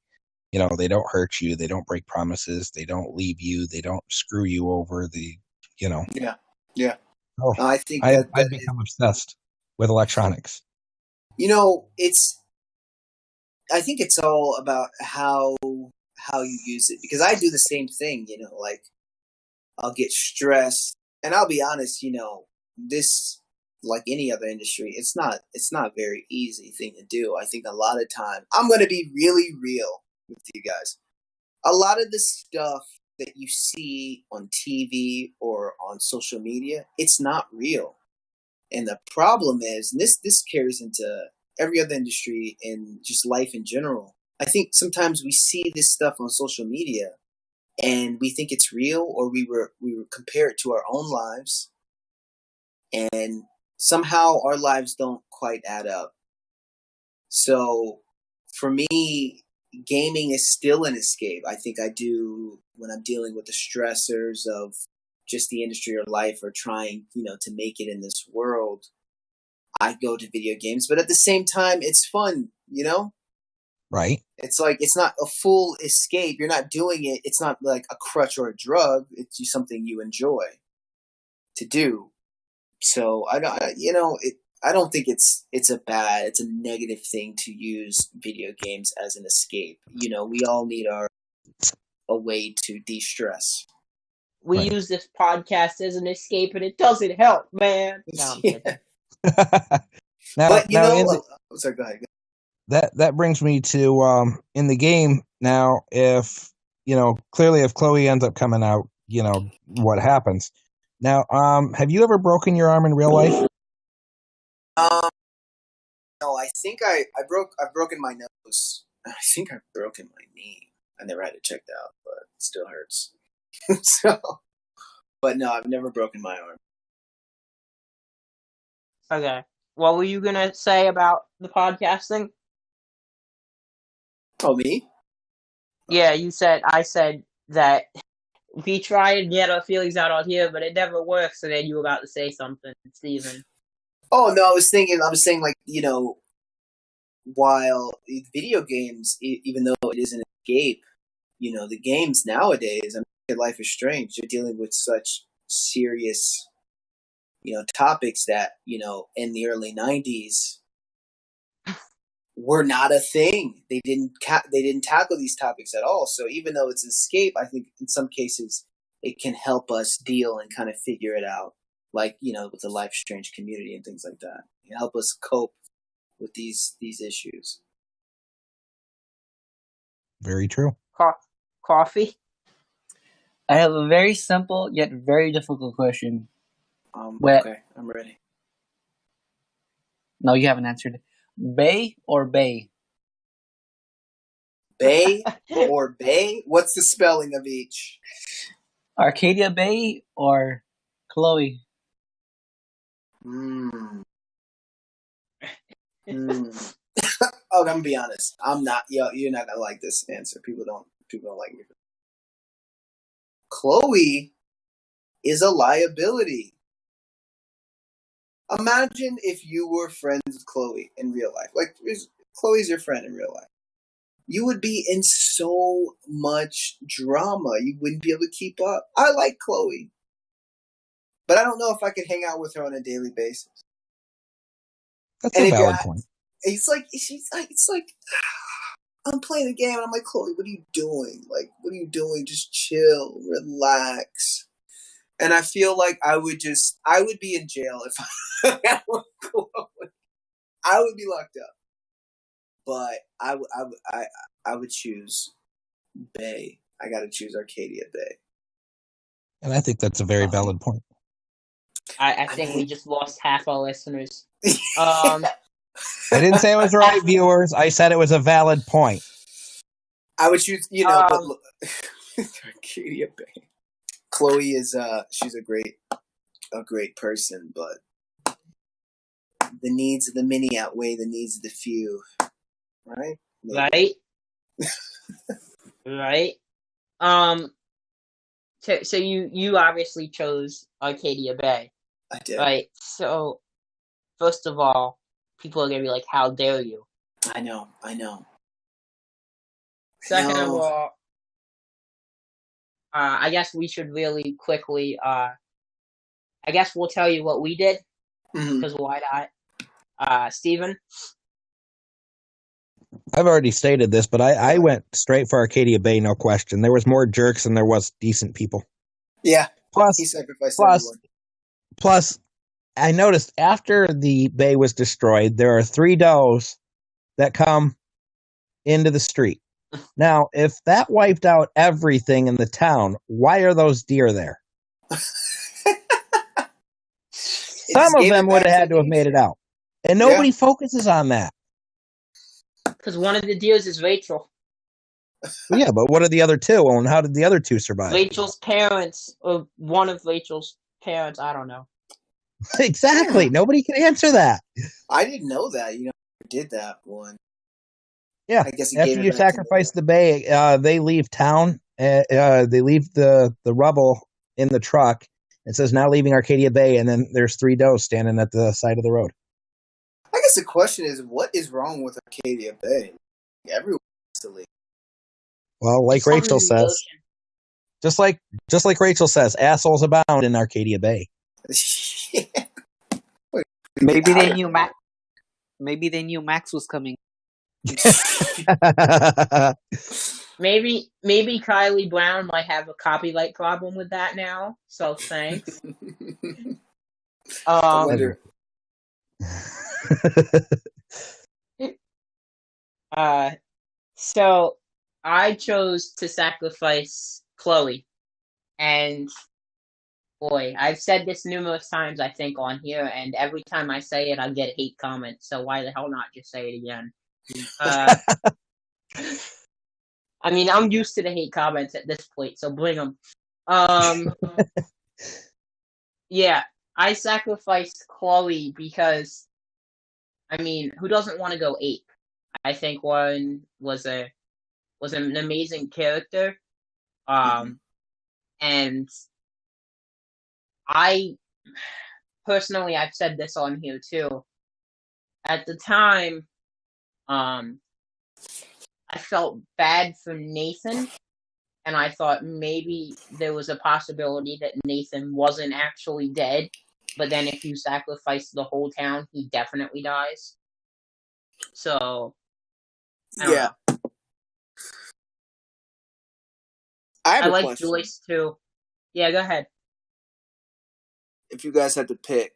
they don't hurt you, they don't break promises, they don't leave you, they don't screw you over. Yeah. Oh, I think I've become obsessed with electronics. I think it's all about how you use it, because I do the same thing. Like I'll get stressed, and I'll be honest. This, like any other industry, it's not a very easy thing to do. I think a lot of time, I'm going to be really real with you guys. A lot of the stuff that you see on TV or on social media, it's not real. And the problem is, and this carries into every other industry and just life in general. I think sometimes we see this stuff on social media and we think it's real, or we compare it to our own lives, and somehow our lives don't quite add up. So for me, gaming is still an escape. I think I do when I'm dealing with the stressors of just the industry or life, or trying, to make it in this world. I go to video games, but at the same time, it's fun, Right. It's like, it's not a full escape. You're not doing it. It's not like a crutch or a drug. It's just something you enjoy to do. So I don't think it's a negative thing to use video games as an escape. We all need a way to de-stress. We use this podcast as an escape, and it doesn't help, man. No, I'm kidding. But sorry, go ahead. That brings me to in the game now. If clearly, if Chloe ends up coming out, what happens? Now, have you ever broken your arm in real life? No, I think I've broken my nose. I think I've broken my knee. I never had it checked out, but it still hurts. But no, I've never broken my arm. Okay. What were you gonna say about the podcasting? Oh, me? Yeah, I said that we tried to get our feelings out on here, but it never works, and then you were about to say something, Steven. Oh, no, I was saying, like, while video games, even though it is an escape, the games nowadays, Life is Strange, you're dealing with such serious, topics that, in the early 90s were not a thing. They didn't tackle these topics at all. So even though it's an escape, I think in some cases it can help us deal and kind of figure it out, like, with the Life Strange community and things like that. Help us cope with these issues. Very true. Coffee? I have a very simple yet very difficult question. Okay, I'm ready. No, you haven't answered. Bay or Bay? Bay or Bay? What's the spelling of each? Arcadia Bay or Chloe? Oh, I'm gonna be honest. I'm not. You're not gonna like this answer. People don't like me. Chloe is a liability. Imagine if you were friends with Chloe in real life. Like, Chloe's your friend in real life. You would be in so much drama. You wouldn't be able to keep up. I like Chloe, but I don't know if I could hang out with her on a daily basis. That's a valid point. It's like I'm playing a game and I'm like, Chloe, what are you doing? Like, what are you doing? Just chill, relax. And I feel like I would be in jail if I hung out with Chloe. I would be locked up. But I would choose Bay. I got to choose Arcadia Bay. And I think that's a very valid point. I think we just lost half our listeners. I didn't say it was right, viewers. I said it was a valid point. I would choose, but look, Arcadia Bay. Chloe is she's a great person, but the needs of the many outweigh the needs of the few, right? Maybe. Right. So you obviously chose Arcadia Bay. I did. Right. So first of all, people are gonna be like, "How dare you?" I know. Second of all, I guess we should really quickly. I guess we'll tell you what we did because why not? Steven? I've already stated this, but I went straight for Arcadia Bay, no question. There was more jerks than there was decent people. Yeah. Plus, he sacrificed everyone. Plus, I noticed after the bay was destroyed, there are 3 does that come into the street. Now, if that wiped out everything in the town, why are those deer there? Some of them would have had to have made it out. And nobody focuses on that. Because one of the deers is Rachel. Well, yeah, but what are the other 2? And how did the other 2 survive? Rachel's parents, or one of Rachel's parents, I don't know. Exactly. Yeah. Nobody can answer that. I didn't know that. I did that one. Yeah. I guess after you sacrifice the bay, they leave town. They leave the rubble in the truck. It says now leaving Arcadia Bay, and then there's 3 does standing at the side of the road. I guess the question is, what is wrong with Arcadia Bay? Everyone wants to leave. Well, like Rachel says, just like Rachel says, assholes abound in Arcadia Bay. Maybe they knew Max. Maybe they knew Max was coming. Maybe Kylie Brown might have a copyright problem with that now. So thanks. I wonder. So I chose to sacrifice Chloe, and boy, I've said this numerous times, I think, on here, and every time I say it, I get hate comments. So why the hell not just say it again? I mean, I'm used to the hate comments at this point, so bring them. Yeah, I sacrificed Chloe because, I mean, who doesn't want to go ape? I think Warren was an amazing character, and I personally, I've said this on here too. At the time, I felt bad for Nathan and I thought maybe there was a possibility that Nathan wasn't actually dead, but then if you sacrifice the whole town, he definitely dies. So, I don't Yeah. know. I have I a like question. Joyce too. Yeah, go ahead. If you guys had to pick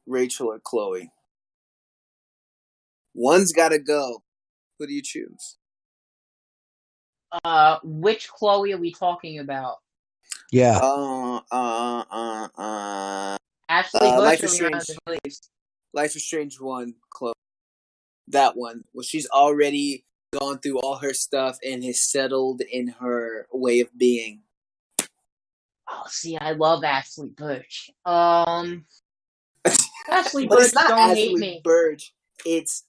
Rachel or Chloe, one's got to go. Who do you choose? Which Chloe are we talking about? Yeah. Ashley Life Bush or is Leon Strange. DeVries? Life is Strange 1, Chloe. That one. Well, she's already gone through all her stuff and has settled in her way of being. Oh, see, I love Ashley Bush. Ashley But it's Bush, not don't hate Ashley me. Burge. It's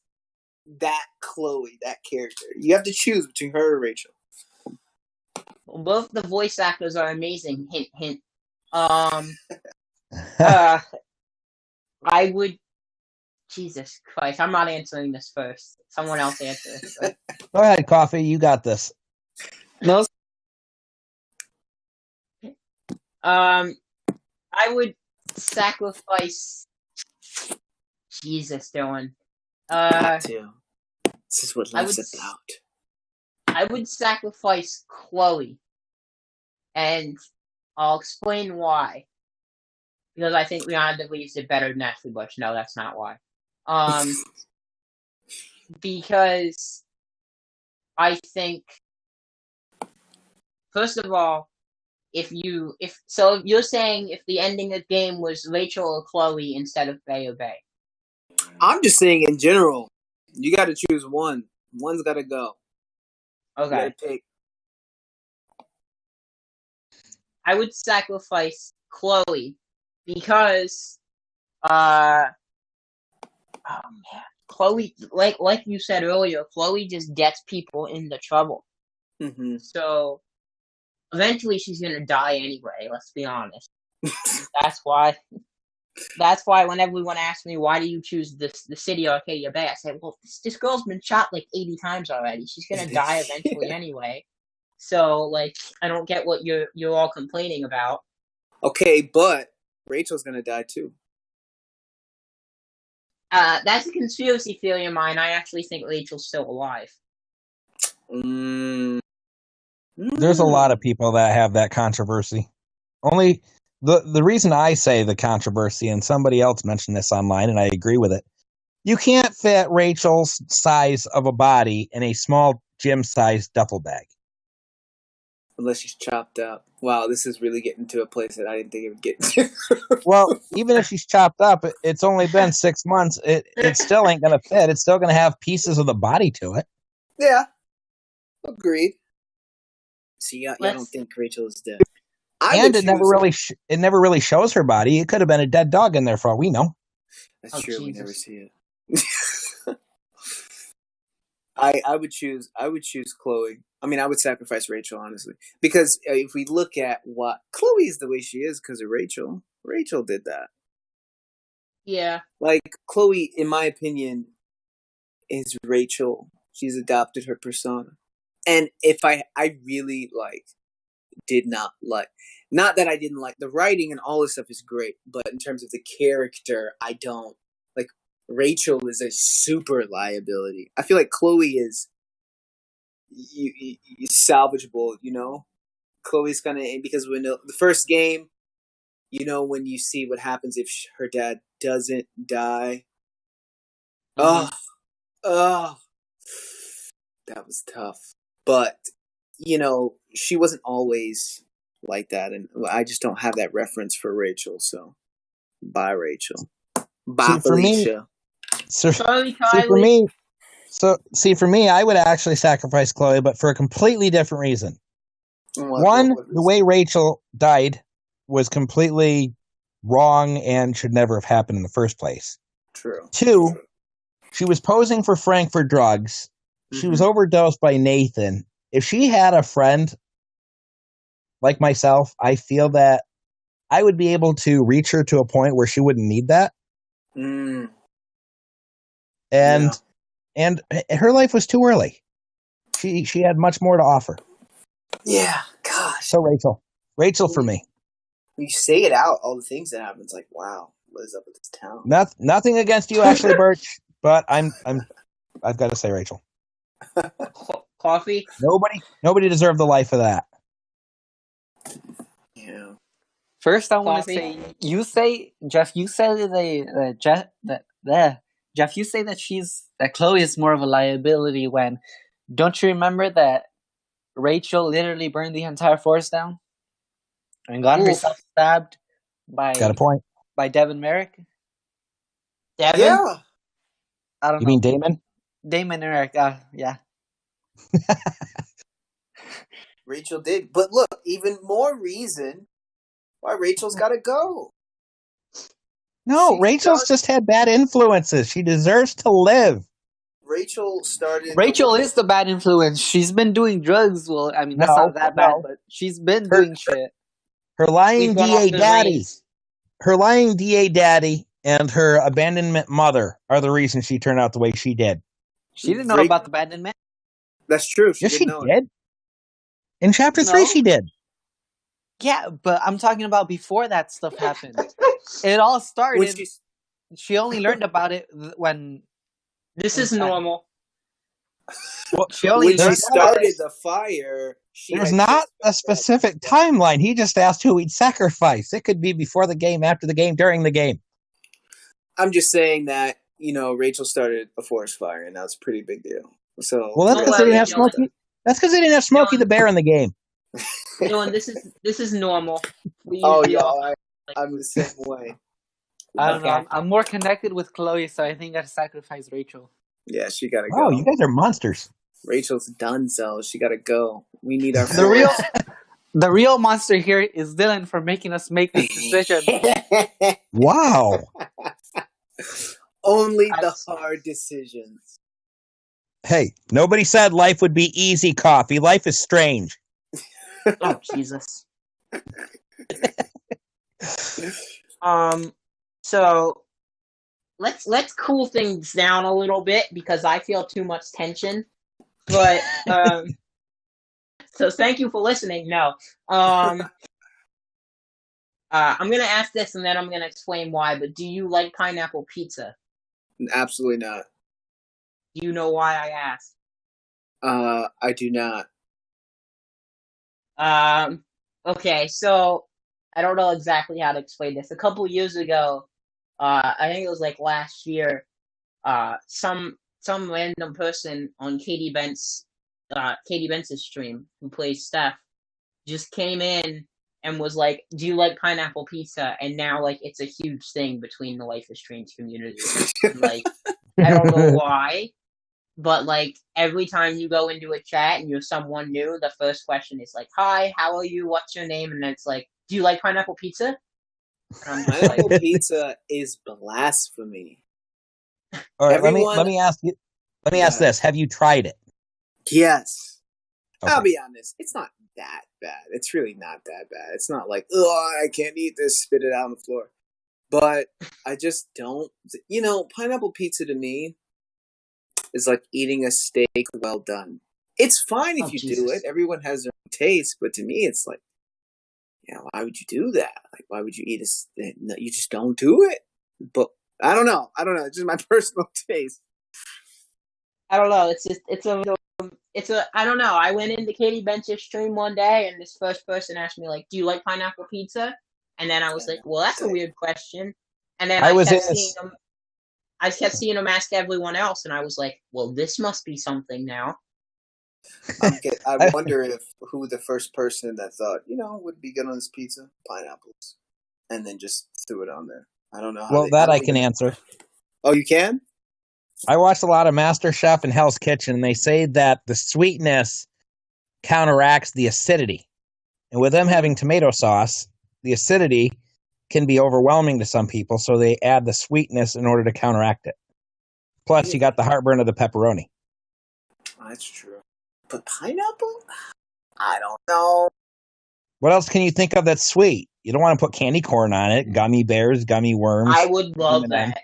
that Chloe, that character. You have to choose between her or Rachel. Well, both the voice actors are amazing. Hint, hint. I would. Jesus Christ, I'm not answering this first. Someone else answer this first. Go ahead, Coffee. You got this. No. I would sacrifice. Jesus, Dylan. Got to. This is what life's about. I would sacrifice Chloe, and I'll explain why. Because I think Leon DeVries did better than Ashley Bush. No, that's not why. Because I think, first of all, if you're saying if the ending of the game was Rachel or Chloe instead of Bay or Bay. I'm just saying in general, you got to choose one. One's got to go. Okay. You got to pick. I would sacrifice Chloe because, oh man, Chloe, like you said earlier, Chloe just gets people into trouble. Mm-hmm. So eventually she's gonna die anyway. Let's be honest. That's why when everyone asks me why do you choose the city Arcadia Bay, I say, well, this girl's been shot like 80 times already. She's gonna die eventually anyway. So like, I don't get what you're all complaining about. Okay, but Rachel's gonna die too. That's a conspiracy theory of mine. I actually think Rachel's still alive. There's a lot of people that have that controversy. Only the reason I say the controversy, and somebody else mentioned this online, and I agree with it. You can't fit Rachel's size of a body in a small gym-sized duffel bag. Unless she's chopped up. Wow, this is really getting to a place that I didn't think it would get to. Well, even if she's chopped up, it's only been 6 months. It still ain't going to fit. It's still going to have pieces of the body to it. Yeah. Agreed. See, I don't think Rachel is dead. It never really shows her body. It could have been a dead dog in there for all we know. That's true. Jesus. We never see it. I would choose Chloe. I mean, I would sacrifice Rachel, honestly, because if we look at what Chloe is the way she is because of Rachel. Rachel did that. Yeah. Like Chloe, in my opinion, is Rachel. She's adopted her persona, and if I really did not like. Not that I didn't like the writing and all this stuff is great, but in terms of the character, I don't like. Rachel is a super liability. I feel like Chloe is salvageable. You know, Chloe's kind of because when the first game, you know, when you see what happens if her dad doesn't die. Mm-hmm. Oh, that was tough. But you know, she wasn't always like that, and I just don't have that reference for Rachel. So, bye, Rachel. Bye, Felicia. For me, I would actually sacrifice Chloe, but for a completely different reason. One, the way Rachel died was completely wrong and should never have happened in the first place. True. Two, she was posing for Frank for drugs. Mm-hmm. She was overdosed by Nathan. If she had a friend like myself, I feel that I would be able to reach her to a point where she wouldn't need that. Mm. And her life was too early. She had much more to offer. Yeah, gosh. So Rachel for me. When you say it out, all the things that happen, it's like, wow, what is up with this town? Nothing against you, Ashley Birch, but I've got to say Rachel. Coffee? Nobody deserved the life of that. Yeah. First, I want to Coffee? say, Jeff, you said Jeff, you say that Chloe is more of a liability when, don't you remember that Rachel literally burned the entire forest down and got Oof. herself stabbed Got a point. by Devin Merrick? Devin? Yeah. I don't You know. mean Damon? Damon Merrick, yeah. Rachel did. But look, even more reason why Rachel's got to go. No, Rachel's just had bad influences. She deserves to live. Rachel started. Rachel is the bad influence. She's been doing drugs. Well, I mean, that's not that bad, but she's been doing shit. Her lying We've gone off DA the daddy. reins. Her lying DA daddy and her abandonment mother are the reason she turned out the way she did. She didn't know about the abandonment. That's true. Yes, she know did. In chapter 3, she did. Yeah, but I'm talking about before that stuff happened. It all started. She only learned about it when. This is normal. Well, when she started the fire, there's not a specific timeline. He just asked who he'd sacrifice. It could be before the game, after the game, during the game. I'm just saying that, Rachel started a forest fire, and that's a pretty big deal. So, well, that's because they didn't have Smokey. That's because they didn't have Smokey the Bear in the game. Dylan, this is normal. I'm the same way. I don't know. I'm more connected with Chloe, so I think I gotta sacrifice Rachel. Yeah, she gotta go. Oh, you guys are monsters. Rachel's done, so she gotta go. We need our the real monster here is Dylan for making us make this decision. Wow. Only the hard decisions. Hey, nobody said life would be easy, Coffee. Life is strange. Oh, Jesus. So let's cool things down a little bit because I feel too much tension. But so thank you for listening. No. I'm gonna ask this and then I'm gonna explain why, but do you like pineapple pizza? Absolutely not. Do you know why I asked? I do not. Okay, so I don't know exactly how to explain this. A couple years ago, I think it was like last year, some random person on Katie Bentz's stream who plays Steph just came in and was like, "Do you like pineapple pizza?" And now like it's a huge thing between the Life is Strange community. Like I don't know why, but like every time you go into a chat and you're someone new, the first question is like, "Hi, how are you? What's your name?" And then it's like, "Do you like pineapple pizza?" Pineapple pizza is blasphemy. All right, let me ask you. Let me ask this: have you tried it? Yes. Okay. I'll be honest. It's not that bad. It's really not that bad. It's not like, oh, I can't eat this. Spit it out on the floor. But I just don't. Pineapple pizza to me is like eating a steak well done. It's fine if you do it. Everyone has their own taste, but to me, it's like, why would you do that? Like, why would you eat you just don't do it. But I don't know. It's just my personal taste. I don't know. I don't know. I went into Katie Bentz's stream one day, and this first person asked me, like, "Do you like pineapple pizza?" And then I was like, "Well, that's a weird question." And then I kept seeing him ask everyone else, and I was like, "Well, this must be something now." I wonder who the first person that thought, would be good on this pizza, pineapples, and then just threw it on there. I don't know. Well, I can answer. Oh, you can? I watched a lot of MasterChef and Hell's Kitchen, and they say that the sweetness counteracts the acidity. And with them having tomato sauce, the acidity can be overwhelming to some people, so they add the sweetness in order to counteract it. Plus, you got the heartburn of the pepperoni. That's true. But pineapple? I don't know. What else can you think of that's sweet? You don't want to put candy corn on it, gummy bears, gummy worms. I would love that.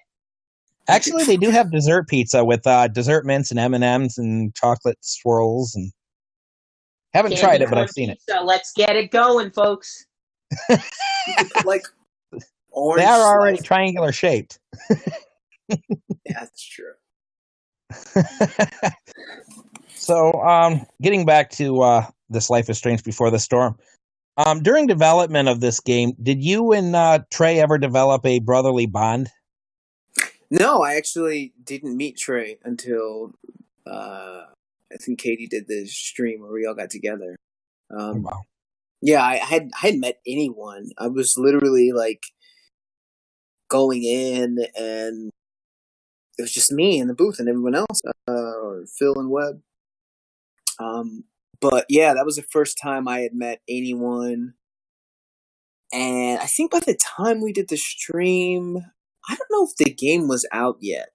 Actually, they do have dessert pizza with dessert mints and M&Ms and chocolate swirls. And Haven't tried it, but I've seen it. So let's get it going, folks. You could put like orange. They are already slices. triangular shaped. Yeah, that's true. So, getting back to this Life is Strange Before the Storm. During development of this game, did you and Trey ever develop a brotherly bond? No, I actually didn't meet Trey until I think Katie did the stream where we all got together. Wow. Yeah, I hadn't met anyone. I was literally like going in, and it was just me in the booth and everyone else, or Phil and Webb. But yeah, that was the first time I had met anyone. And I think by the time we did the stream, I don't know if the game was out yet.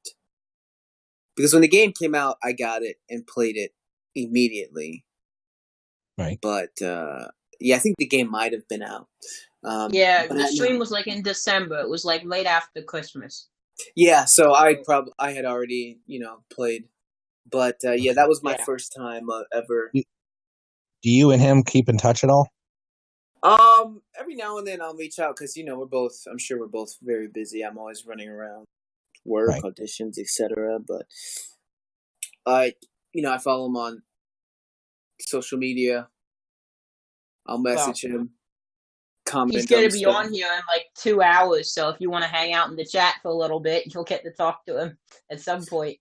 Because when the game came out, I got it and played it immediately. Right. But yeah, I think the game might have been out. The stream was like in December. It was like right after Christmas. Yeah, so I had already, played. But yeah, that was my first time ever. Do you and him keep in touch at all? Every now and then I'll reach out because I'm sure we're both very busy. I'm always running around, work, auditions, etc. But I follow him on social media. I'll message him. Comment. He's going to be on here in like 2 hours, so if you want to hang out in the chat for a little bit, you'll get to talk to him at some point.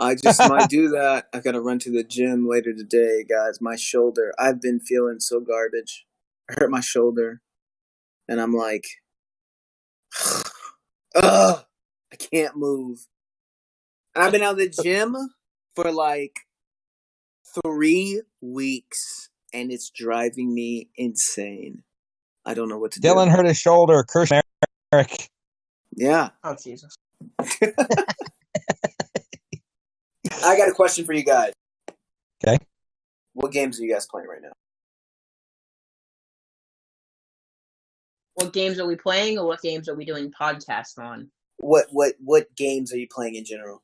I just might do that. I got to run to the gym later today, guys. My shoulder. I've been feeling so garbage. I hurt my shoulder, and I'm like, ugh, I can't move. And I've been out of the gym for like 3 weeks, and it's driving me insane. I don't know what to do. Dillon hurt his shoulder. Curse Eric. Yeah. Oh, Jesus. I got a question for you guys. Okay. What games are you guys playing right now? What games are we playing, or what games are we doing podcasts on? What games are you playing in general?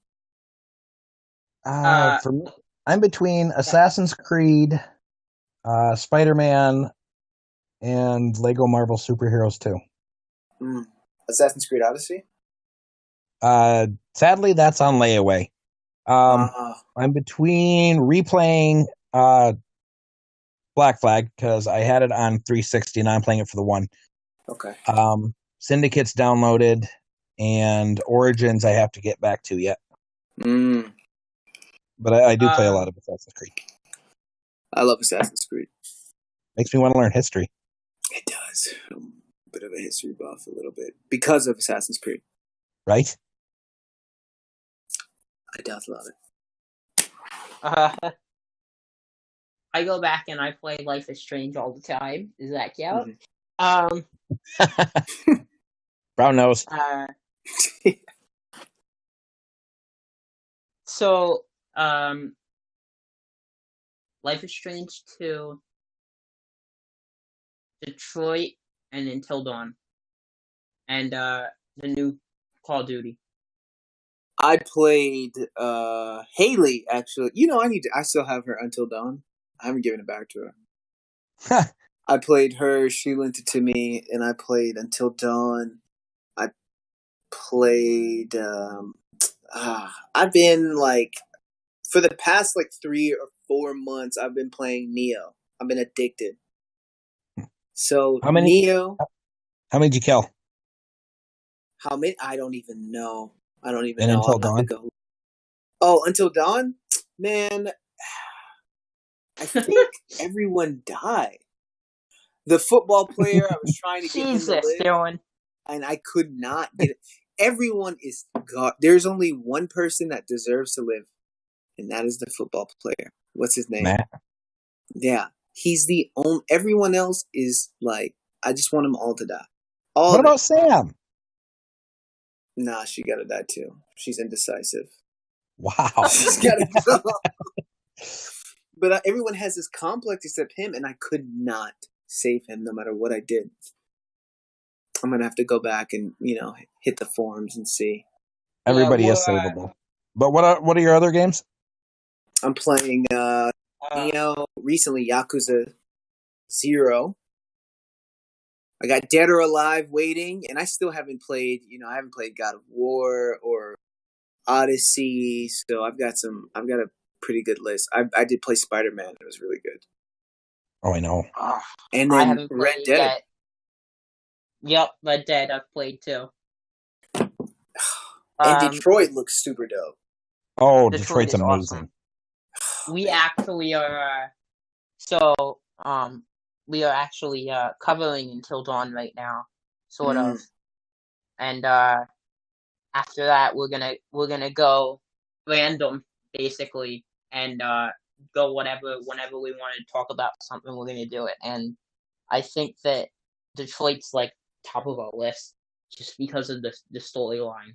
For me, I'm between Assassin's Creed, Spider-Man, and Lego Marvel Superheroes 2. Assassin's Creed Odyssey? Sadly, that's on layaway. I'm between replaying Black Flag because I had it on 360 and I'm playing it for the one. Okay. Syndicate's downloaded, and Origins I have to get back to yet. But I do play a lot of Assassin's Creed. I love Assassin's Creed. Makes me want to learn history. It does. I'm a bit of a history buff, a little bit, because of Assassin's Creed. Right? I does love it. I go back and I play Life is Strange all the time. Does that count? Brown nose. So, Life is Strange 2, Detroit, and Until Dawn, and the new Call of Duty. I played Haley, actually. I still have her Until Dawn. I haven't given it back to her. I played her, she lent it to me, and I played Until Dawn. I played I've been like, for the past like 3 or 4 months, I've been playing Neo. I've been addicted. So Neo. How many did you kill? How many? I don't even know. I don't even and know. Until Dawn? Oh, Until Dawn? Man, I think everyone died. The football player, I was trying to get him to live, and I could not get it. Everyone is God. There's only one person that deserves to live, and that is the football player. What's his name? Matt. Yeah, he's the only. Everyone else is like, I just want them all to die. What about Sam? Nah, she gotta die too. She's indecisive. Wow. She's gotta go. But everyone has this complex except him, and I could not save him no matter what I did. I'm gonna have to go back and hit the forums and see. Everybody is savable. But what are your other games? I'm playing recently Yakuza 0. I got Dead or Alive waiting, and I still haven't played. I haven't played God of War or Odyssey, so I've got a pretty good list. I did play Spider-Man; it was really good. Oh, I know. And I then haven't Red played Dead. yet. Yep, Red Dead I've played too. And Detroit looks super dope. Oh, Detroit Detroit's is amazing. awesome. We actually are we are actually covering Until Dawn right now, sort of. And after that we're gonna go random basically and go whenever we want to talk about something, we're gonna do it. And I think that Detroit's like top of our list just because of the storyline.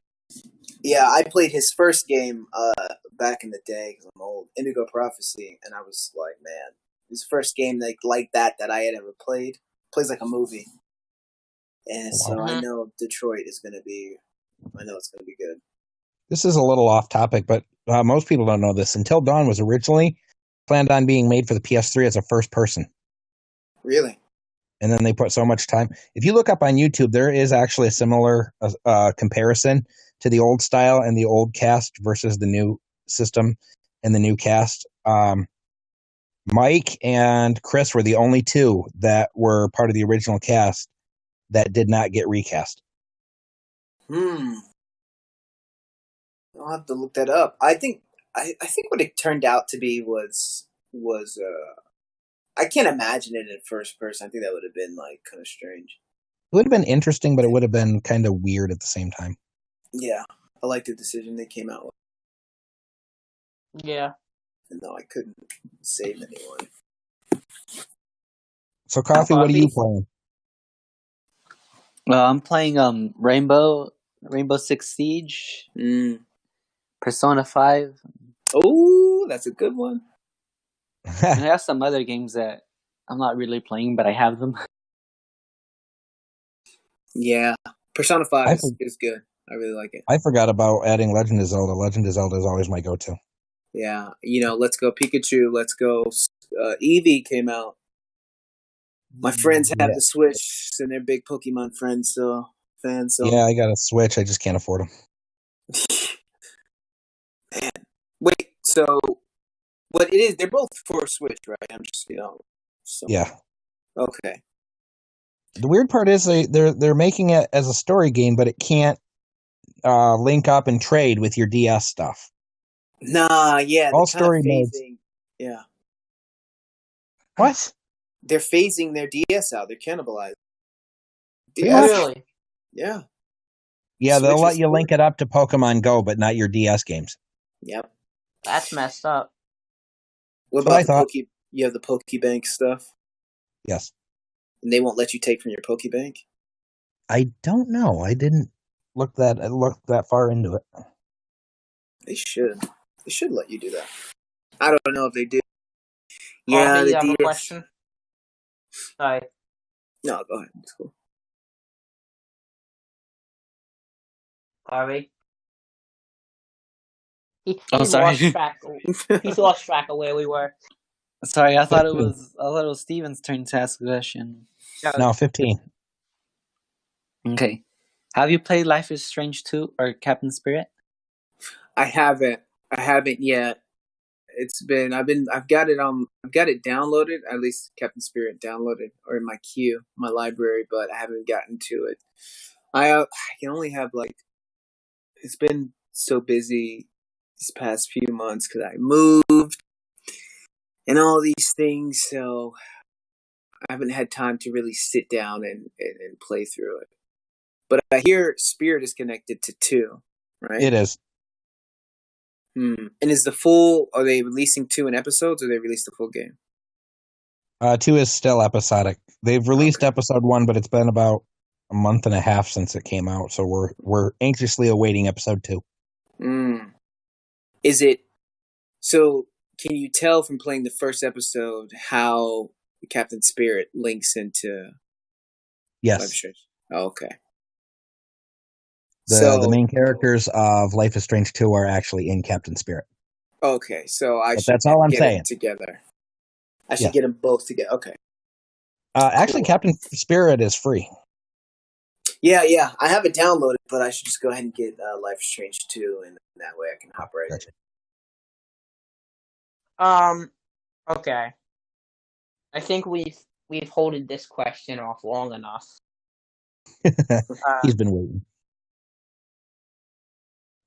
Yeah, I played his first game back in the day because I'm old, Indigo Prophecy, and I was like, man, his first game like that I had ever played. Plays like a movie, and so I know Detroit is going to be. I know it's going to be good. This is a little off topic, but most people don't know this. Until Dawn was originally planned on being made for the PS3 as a first person. Really? And then they put so much time. If you look up on YouTube, there is actually a similar comparison to the old style and the old cast versus the new system and the new cast. Mike and Chris were the only two that were part of the original cast that did not get recast. I'll have to look that up. I think what it turned out to be was I can't imagine it in first person. I think that would have been like kind of strange. It would have been interesting, but it would have been kind of weird at the same time. Yeah, I like the decision they came out with. Yeah. And no, I couldn't save anyone. So, Coffee, what are you playing? I'm playing Rainbow Six Siege, Persona 5. Oh, that's a good one. And I have some other games that I'm not really playing, but I have them. Yeah, Persona 5 is good. I really like it. I forgot about adding Legend of Zelda. Legend of Zelda is always my go-to. Yeah, Let's Go Pikachu, Let's Go Eevee came out. My friends have the Switch, and they're big Pokemon fans. So yeah, I got a Switch. I just can't afford them. Man, wait. So, what it is? They're both for Switch, right? I'm just Yeah. Okay. The weird part is they're making it as a story game, but it can't link up and trade with your DS stuff. Nah, yeah. All story modes. Yeah. What? They're phasing their DS out. They're cannibalizing. DS? Really? Yeah. Yeah, they'll let you link it up to Pokemon Go, but not your DS games. Yep. That's messed up. What about you have the Pokebank stuff? Yes. And they won't let you take from your Pokebank? I don't know. I didn't look that far into it. They should. They should let you do that. I don't know if they do. Yeah, you have a question? Sorry. No, go ahead. It's cool. Harvey? He's sorry. He's lost track of where we were. Sorry, I thought it was Steven's turn to ask a question. No, 15. Okay. Have you played Life is Strange 2 or Captain Spirit? I haven't yet. I've got it downloaded, at least Captain Spirit downloaded or in my queue, my library, but I haven't gotten to it. I can only have it's been so busy these past few months because I moved and all these things, so I haven't had time to really sit down and play through it. But I hear Spirit is connected to 2, right? It is. And are they releasing 2 in episodes, or they released the full game? 2 is still episodic. They've released episode 1, but it's been about a month and a half since it came out, so we're anxiously awaiting episode 2. Is it so? Can you tell from playing the first episode how Captain Spirit links into? Yes. Life is Strange? Oh, okay. The main characters of Life is Strange 2 are actually in Captain Spirit. Okay, so that's all I'm saying. Together. I should Yeah. get them both together. Okay. Actually, Cool. Captain Spirit is free. Yeah. I have it downloaded, but I should just go ahead and get Life is Strange 2, and that way I can hop right Gotcha. Okay. I think we've holded this question off long enough. He's been waiting.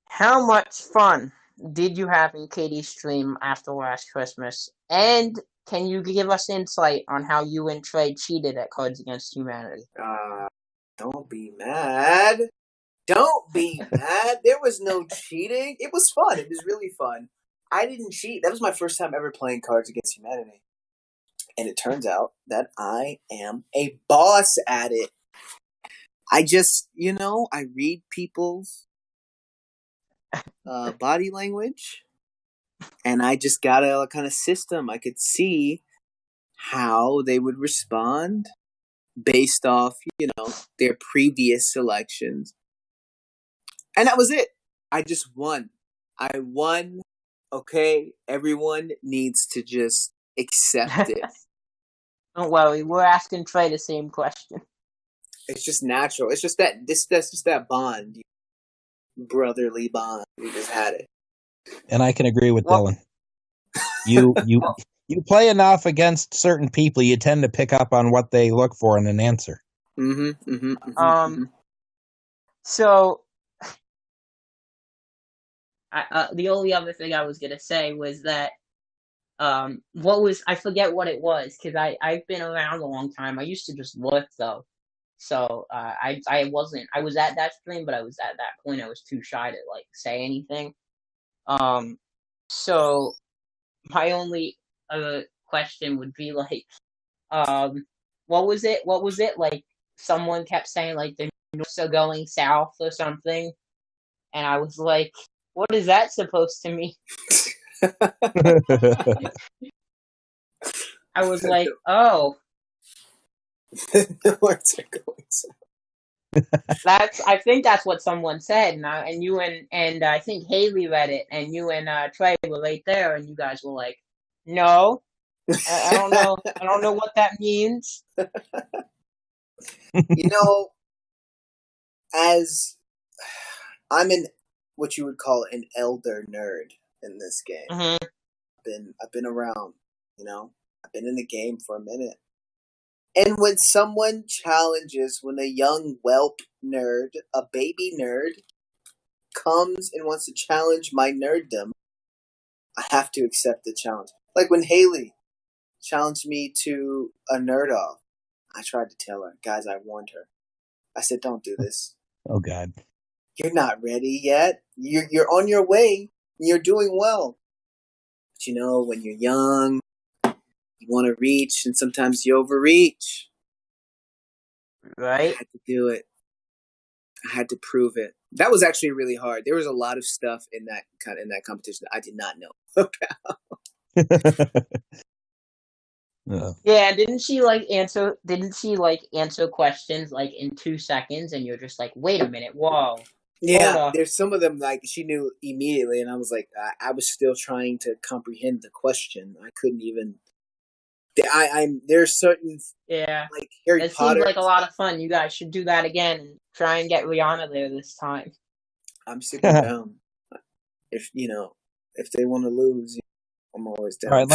How much fun did you have in Katie's stream after last Christmas? And can you give us insight on how you and Trey cheated at Cards Against Humanity? Don't be mad. Don't be mad. There was no cheating. It was fun. It was really fun. I didn't cheat. That was my first time ever playing Cards Against Humanity. And it turns out that I am a boss at it. I just, I read people's body language, and I just got a kind of system. I could see how they would respond based off, their previous selections. And that was it. I just won. I won. Okay, everyone needs to just accept it. Don't worry, we're asking Trey the same question. It's just natural. It's just that's just that bond, brotherly bond. We just had it. And I can agree with Dillon. You play enough against certain people, you tend to pick up on what they look for in an answer. So, the only other thing I was gonna say was that, I forget what it was, because I've been around a long time. I used to just look though, so I was at that stream, but I was at that point I was too shy to like say anything. So my only other question would be like, what was it like? Someone kept saying like the Norths are going south or something, and I was like, what is that supposed to mean? I was like, oh. The words are going south. I think that's what someone said, and you and I think Haley read it, and you and Trey were right there, and you guys were like, no, I don't know, what that means. As I'm what you would call an elder nerd in this game. Mm-hmm. I've been around, I've been in the game for a minute. And when someone challenges, when a young whelp nerd, a baby nerd, comes and wants to challenge my nerddom, I have to accept the challenge. Like when Haley challenged me to a nerd off, I tried to tell her, guys, I warned her. I said, don't do this. Oh, God. You're not ready yet. You're on your way. You're doing well. But when you're young, you want to reach, and sometimes you overreach. Right? I had to do it. I had to prove it. That was actually really hard. There was a lot of stuff in that competition that I did not know about. Yeah, didn't she answer questions like in 2 seconds, and you're just like, wait a minute, whoa. Yeah, there's some of them like she knew immediately, and I was like, I was still trying to comprehend the question. I couldn't even. There's certain like Harry Potter. It seemed like a lot of fun. You guys should do that again and try and get Rihanna there this time. I'm super down. If they want to lose, I'm always down. All right,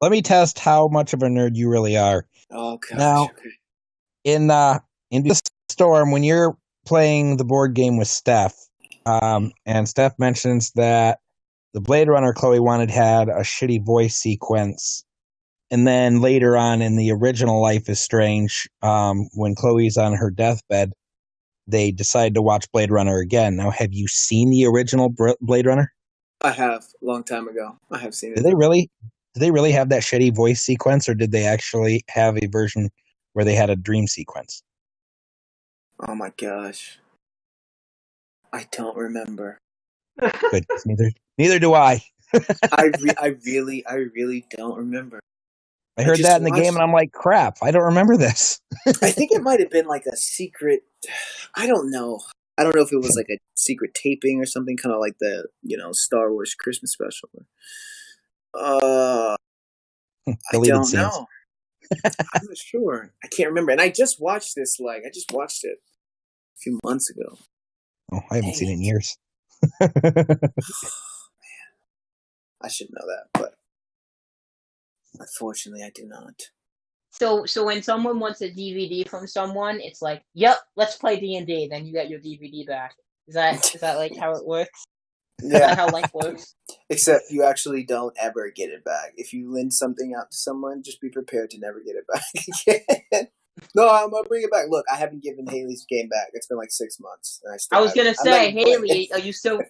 let me test how much of a nerd you really are. Oh gosh. Now, in this storm, when you're playing the board game with Steph, and Steph mentions that the Blade Runner Chloe wanted had a shitty voice sequence, and then later on in the original Life is Strange, when Chloe's on her deathbed, they decide to watch Blade Runner again. Now, have you seen the original Blade Runner? I have, a long time ago. I have seen it. Did they really have that shitty voice sequence, or did they actually have a version where they had a dream sequence? Oh my gosh. I don't remember. Good. Neither do I. I really don't remember. I heard that in the game, and I'm like, crap, I don't remember this. I think it might have been like a secret. I don't know. I don't know if it was like a secret taping or something, kind of like the Star Wars Christmas special. I Deleted don't scenes. know. I'm not sure. I can't remember. And I just watched this. I just watched it a few months ago. Oh, I haven't seen it in years. I should know that, but unfortunately, I do not. So when someone wants a DVD from someone, it's like, yep, let's play D&D. Then you get your DVD back. Is that like how it works? Yeah. Is that how life works? Except you actually don't ever get it back. If you lend something out to someone, just be prepared to never get it back again. No, I'm gonna bring it back. Look, I haven't given Haley's game back. It's been like 6 months, and I was gonna say, Haley, are you still?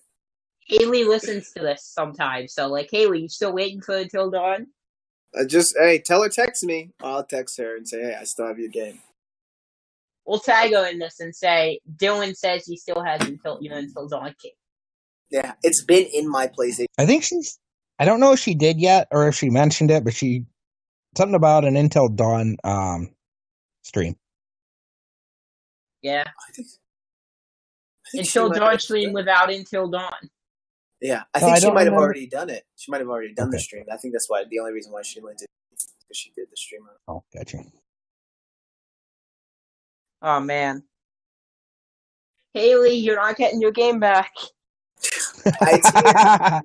Haley listens to this sometimes, so like, Haley, you still waiting for Until Dawn? Hey, tell her text me. I'll text her and say, hey, I still have your game. We'll tag her in this and say Dillon says he still has Until Dawn. Yeah, it's been in my PlayStation. I think I don't know if she did yet or if she mentioned it, but something about an Until Dawn stream. Yeah. I think Until Dawn stream without Until Dawn. Yeah, I think she might have already done it. She might have already done the stream. I think that's why the only reason why she linked it is because she did the stream. Oh, gotcha. Oh man, Haley, you're not getting your game back. It's here,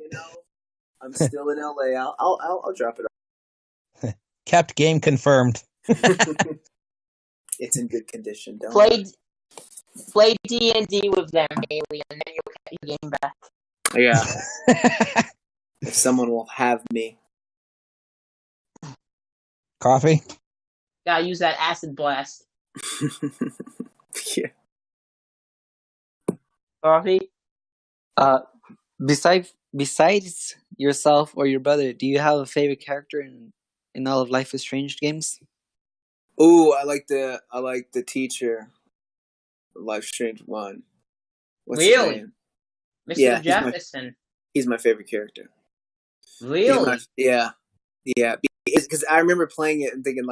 I'm still in LA. I'll drop it off. Kept game confirmed. It's in good condition. Don't play D&D with them, Haley, and then you'll get your game back. Yeah. If someone will have me. Coffee? Gotta use that acid blast. Yeah. Coffee? Besides yourself or your brother, do you have a favorite character in all of Life is Strange games? Ooh, I like the teacher. Life Strange 1. What's his Really? name? Mr. Jefferson. He's my favorite character. Really? Yeah. Because I remember playing it and thinking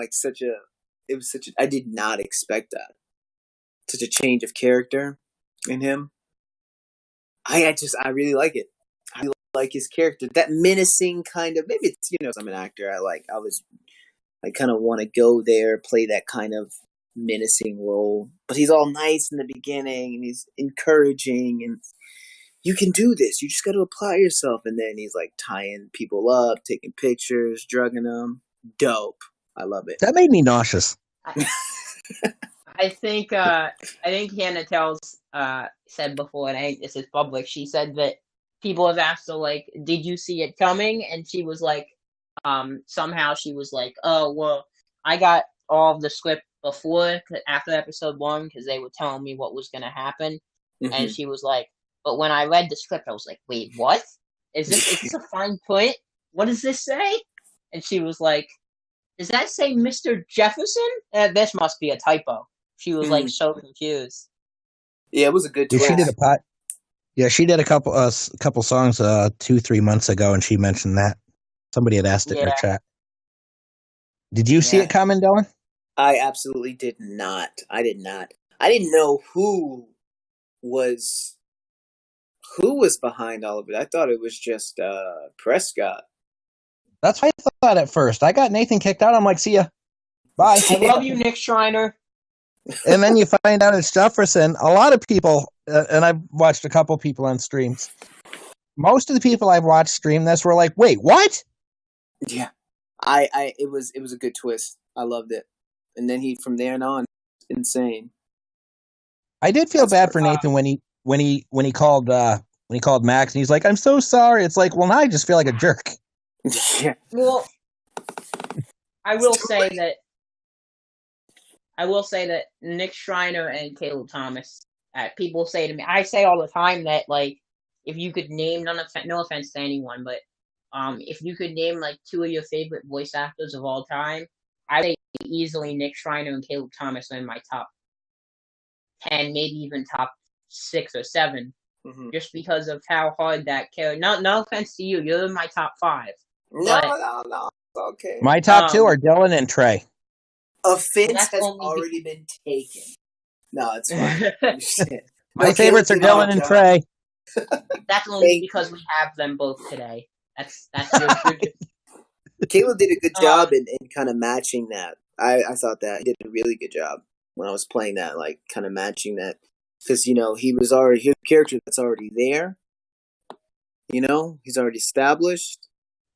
I did not expect that. Such a change of character in him. I really like it. I really like his character. That menacing kind of, maybe it's, I'm an actor. I kind of want to go there, play that kind of menacing role. But he's all nice in the beginning and he's encouraging and you can do this. You just got to apply yourself. And then he's like tying people up, taking pictures, drugging them. Dope. I love it. That made me nauseous. I think Hannah Tells said before, and I think this is public, she said that people have asked her, like, did you see it coming? And she was like, somehow she was like, oh, well, I got all of the script after episode 1, because they were telling me what was going to happen. Mm-hmm. And she was like, but when I read the script, I was like, wait, what? Is this a fine print? What does this say? And she was like, does that say Mr. Jefferson? This must be a typo. She was like so confused. Yeah, it was a good twist. She did a couple songs 2-3 months ago, and she mentioned that. Somebody had asked it in her chat. Did you see it coming, Dylan? I absolutely did not. I did not. I didn't know who was behind all of it. I thought it was just Prescott. That's what I thought at first. I got Nathan kicked out. I'm like, see ya. Bye. I love you, Nick Schreiner. And then you find out it's Jefferson. A lot of people, and I've watched a couple people on streams. Most of the people I've watched stream this were like, wait, what? Yeah. It was a good twist. I loved it. And then from there on, insane. I did feel bad for Nathan when he called Max and he's like, I'm so sorry. It's like, well, now I just feel like a jerk. Yeah. Well, I will say that Nick Schreiner and Caleb Thomas, people say to me, I say all the time that, like, if you could name, no offense to anyone, but if you could name, like, 2 of your favorite voice actors of all time, I would say easily Nick Schreiner and Caleb Thomas are in my top 10, maybe even top 6 or 7, just because of how hard that character. No offense to you, you're in my top 5. No, okay. My top 2 are Dylan and Trey. Offense has already been taken. No, it's fine. My favorites are Dylan and Trey. That's only because we have them both today. That's your Caleb did a good Uh, job in kind of matching that. I thought that he did a really good job when I was playing that, like kind of matching that, because he was already his character that's already there. He's already established.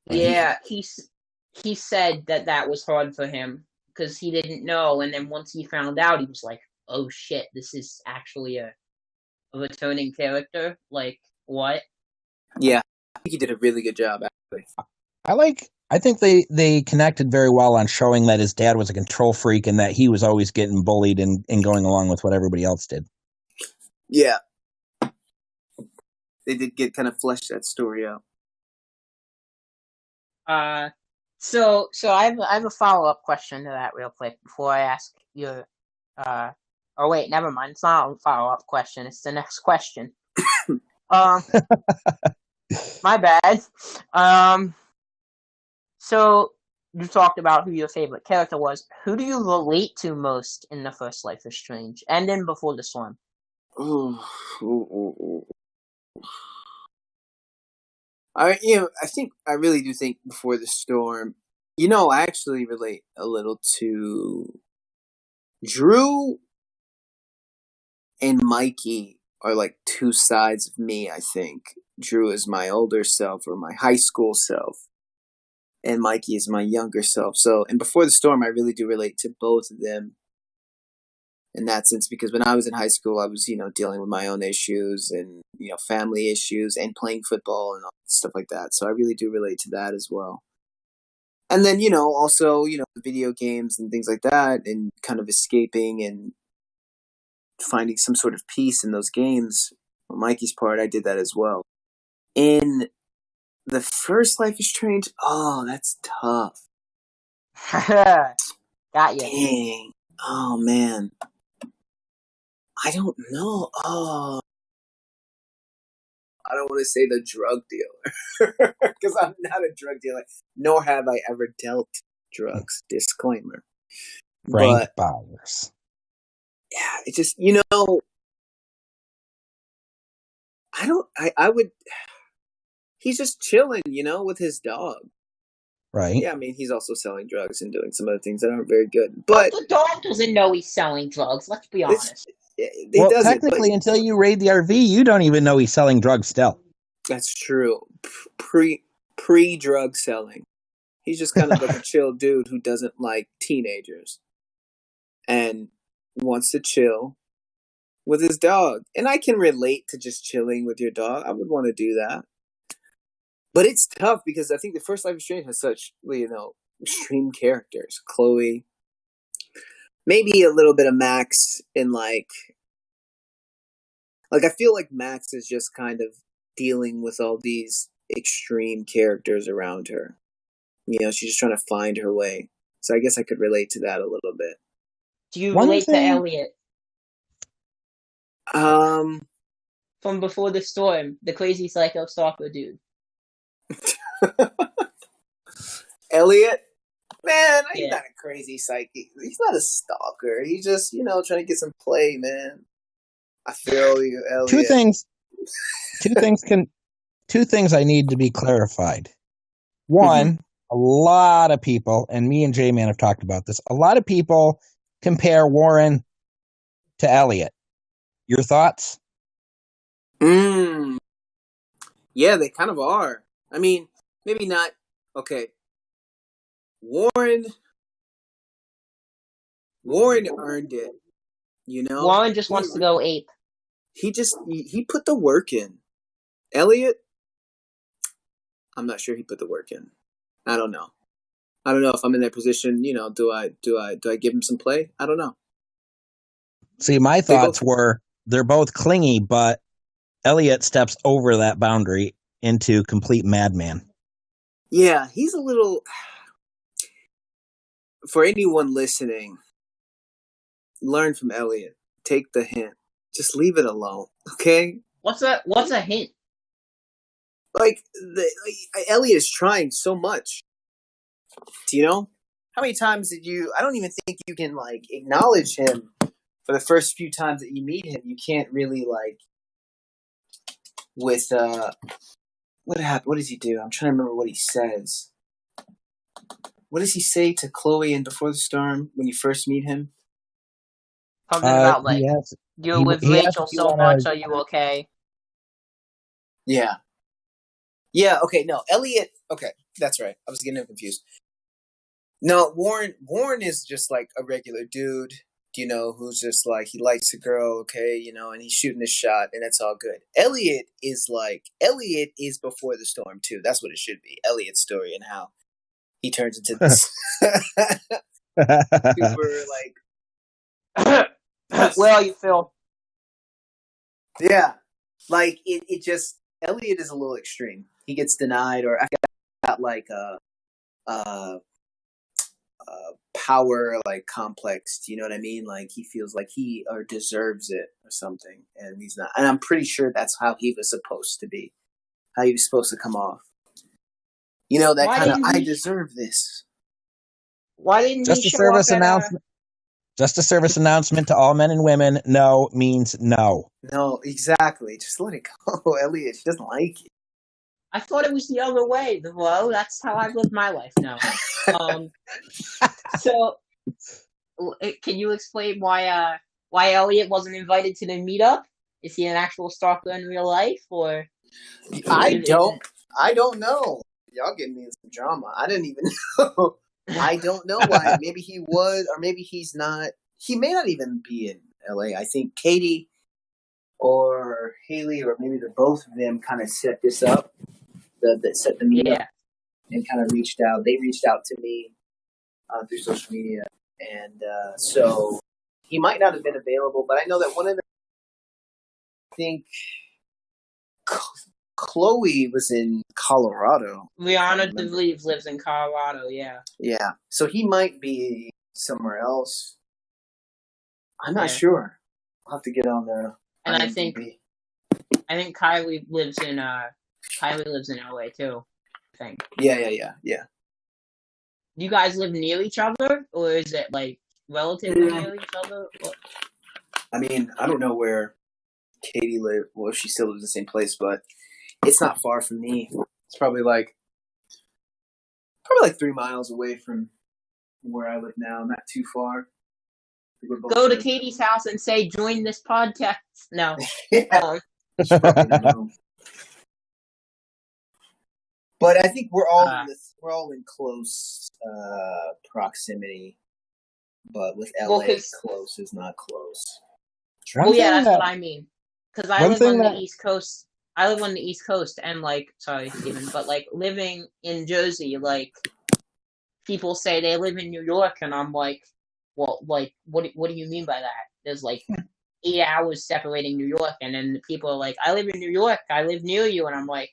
yeah, he said that was hard for him because he didn't know, and then once he found out, he was like, "Oh shit, this is actually a returning character." Like, what? Yeah, I think he did a really good job actually. I think they connected very well on showing that his dad was a control freak and that he was always getting bullied and going along with what everybody else did. Yeah, they did get kind of flesh that story out. So I have a follow-up question to that real quick before I ask your oh wait, never mind. It's not a follow-up question. It's the next question. My bad. So you talked about who your favorite character was. Who do you relate to most in the first Life is Strange and in Before the Storm? I think I really do think Before the Storm. I actually relate a little to Drew and Mikey are like two sides of me, I think. Drew is my older self or my high school self, and Mikey is my younger self. So, and Before the Storm, I really do relate to both of them in that sense, because when I was in high school, I was, dealing with my own issues and, family issues and playing football and all stuff like that. So I really do relate to that as well. And then, also, video games and things like that and kind of escaping and finding some sort of peace in those games. On Mikey's part, I did that as well. In the first Life is Strange, oh, that's tough. Got you. Dang. Oh, man. I don't know. Oh, I don't want to say the drug dealer because I'm not a drug dealer, nor have I ever dealt drugs. Disclaimer. Frank But Byers. yeah, it just I would. He's just chilling, with his dog. Right. Yeah, I mean, he's also selling drugs and doing some other things that aren't very good. But the dog doesn't know he's selling drugs. Let's be honest. Well, technically, until you raid the RV, you don't even know he's selling drugs still. That's true. Pre-drug selling. He's just kind of like a chill dude who doesn't like teenagers and wants to chill with his dog. And I can relate to just chilling with your dog. I would want to do that. But it's tough because I think the first Life is Strange has such, extreme characters. Chloe, maybe a little bit of Max in like I feel like Max is just kind of dealing with all these extreme characters around her. She's just trying to find her way. So I guess I could relate to that a little bit. Do you relate to Elliot? From Before the Storm, the crazy psycho stalker dude. Elliot? Man, he's not a crazy psychic. He's not a stalker. He's just, trying to get some play, man. I feel you, Elliot. Two things I need to be clarified. One, a lot of people, and me and J-Man have talked about this, a lot of people compare Warren to Elliot. Your thoughts? Yeah, they kind of are. I mean, maybe not. Okay. Warren earned it. Warren just wants to go ape. He put the work in. Elliot, I'm not sure he put the work in. I don't know if I'm in that position. Do I give him some play? I don't know. See, my thoughts were they're both clingy, but Elliot steps over that boundary into complete madman. Yeah, he's a little. For anyone listening, learn from Elliot. Take the hint. Just leave it alone, okay? What's a hint? Elliot is trying so much. Do you know? How many times did you... I don't even think you can, acknowledge him for the first few times that you meet him. You can't really, with, what happened? What does he do? I'm trying to remember what he says. what does he say to Chloe in Before the Storm when you first meet him? Something about like he asks, you're with he asks Rachel if you so wanna. much. Are you okay? Yeah. Yeah, okay, no. Elliot, okay, that's right. I was getting him confused. No, Warren is just like a regular dude, who's just like, he likes a girl, okay, and he's shooting his shot, and it's all good. Elliot is Before the Storm, too. That's what it should be. Elliot's story and how he turns into this super, Where are you, Phil? yeah. Like, it just, Elliot is a little extreme. He gets denied, or I got like power like complex. Do you know what I mean? Like he feels like he or deserves it or something, and he's not. And I'm pretty sure that's how he was supposed to be. How he was supposed to come off. That Why kind of didn't I he? deserve this. Why didn't he Just a show up service at announcement. Just a service announcement to all men and women. No means no. No, exactly. Just let it go, Elliot. She doesn't like it. I thought it was the other way. Well, that's how I live my life now. So, can you explain why Elliot wasn't invited to the meetup? Is he an actual stalker in real life, or I don't know. Y'all getting me in some drama. I didn't even know. I don't know why. Maybe he was, or maybe he's not. He may not even be in LA. I think Katie or Haley, or maybe both of them, kind of set this up. That set the meetup, yeah? And kind of reached out. They reached out to me through social media, and so he might not have been available. But I know that one of them, I think Chloe was in Colorado. Rihanna DeVries lives in Colorado. Yeah. Yeah. So he might be somewhere else. I'm not sure. I'll have to get on there. And I think Kylie lives in LA too. I think. Yeah. Do you guys live near each other, or is it like relatively near each other? I mean, I don't know where Katie lives. Well, if she still lives in the same place, but it's not far from me. It's probably like 3 miles away from where I live now. Not too far. Go to Katie's house and say, "Join this podcast." No. Yeah. She probably don't know. But I think we're all in close proximity. But with LA, close is not close. Well, yeah, that's what I mean. Because I live on the East Coast. I live on the East Coast, and sorry, Steven, but living in Jersey, people say they live in New York, and I'm like, well, what do you mean by that? There's 8 hours separating New York, and then people are like, I live in New York, I live near you, and I'm like,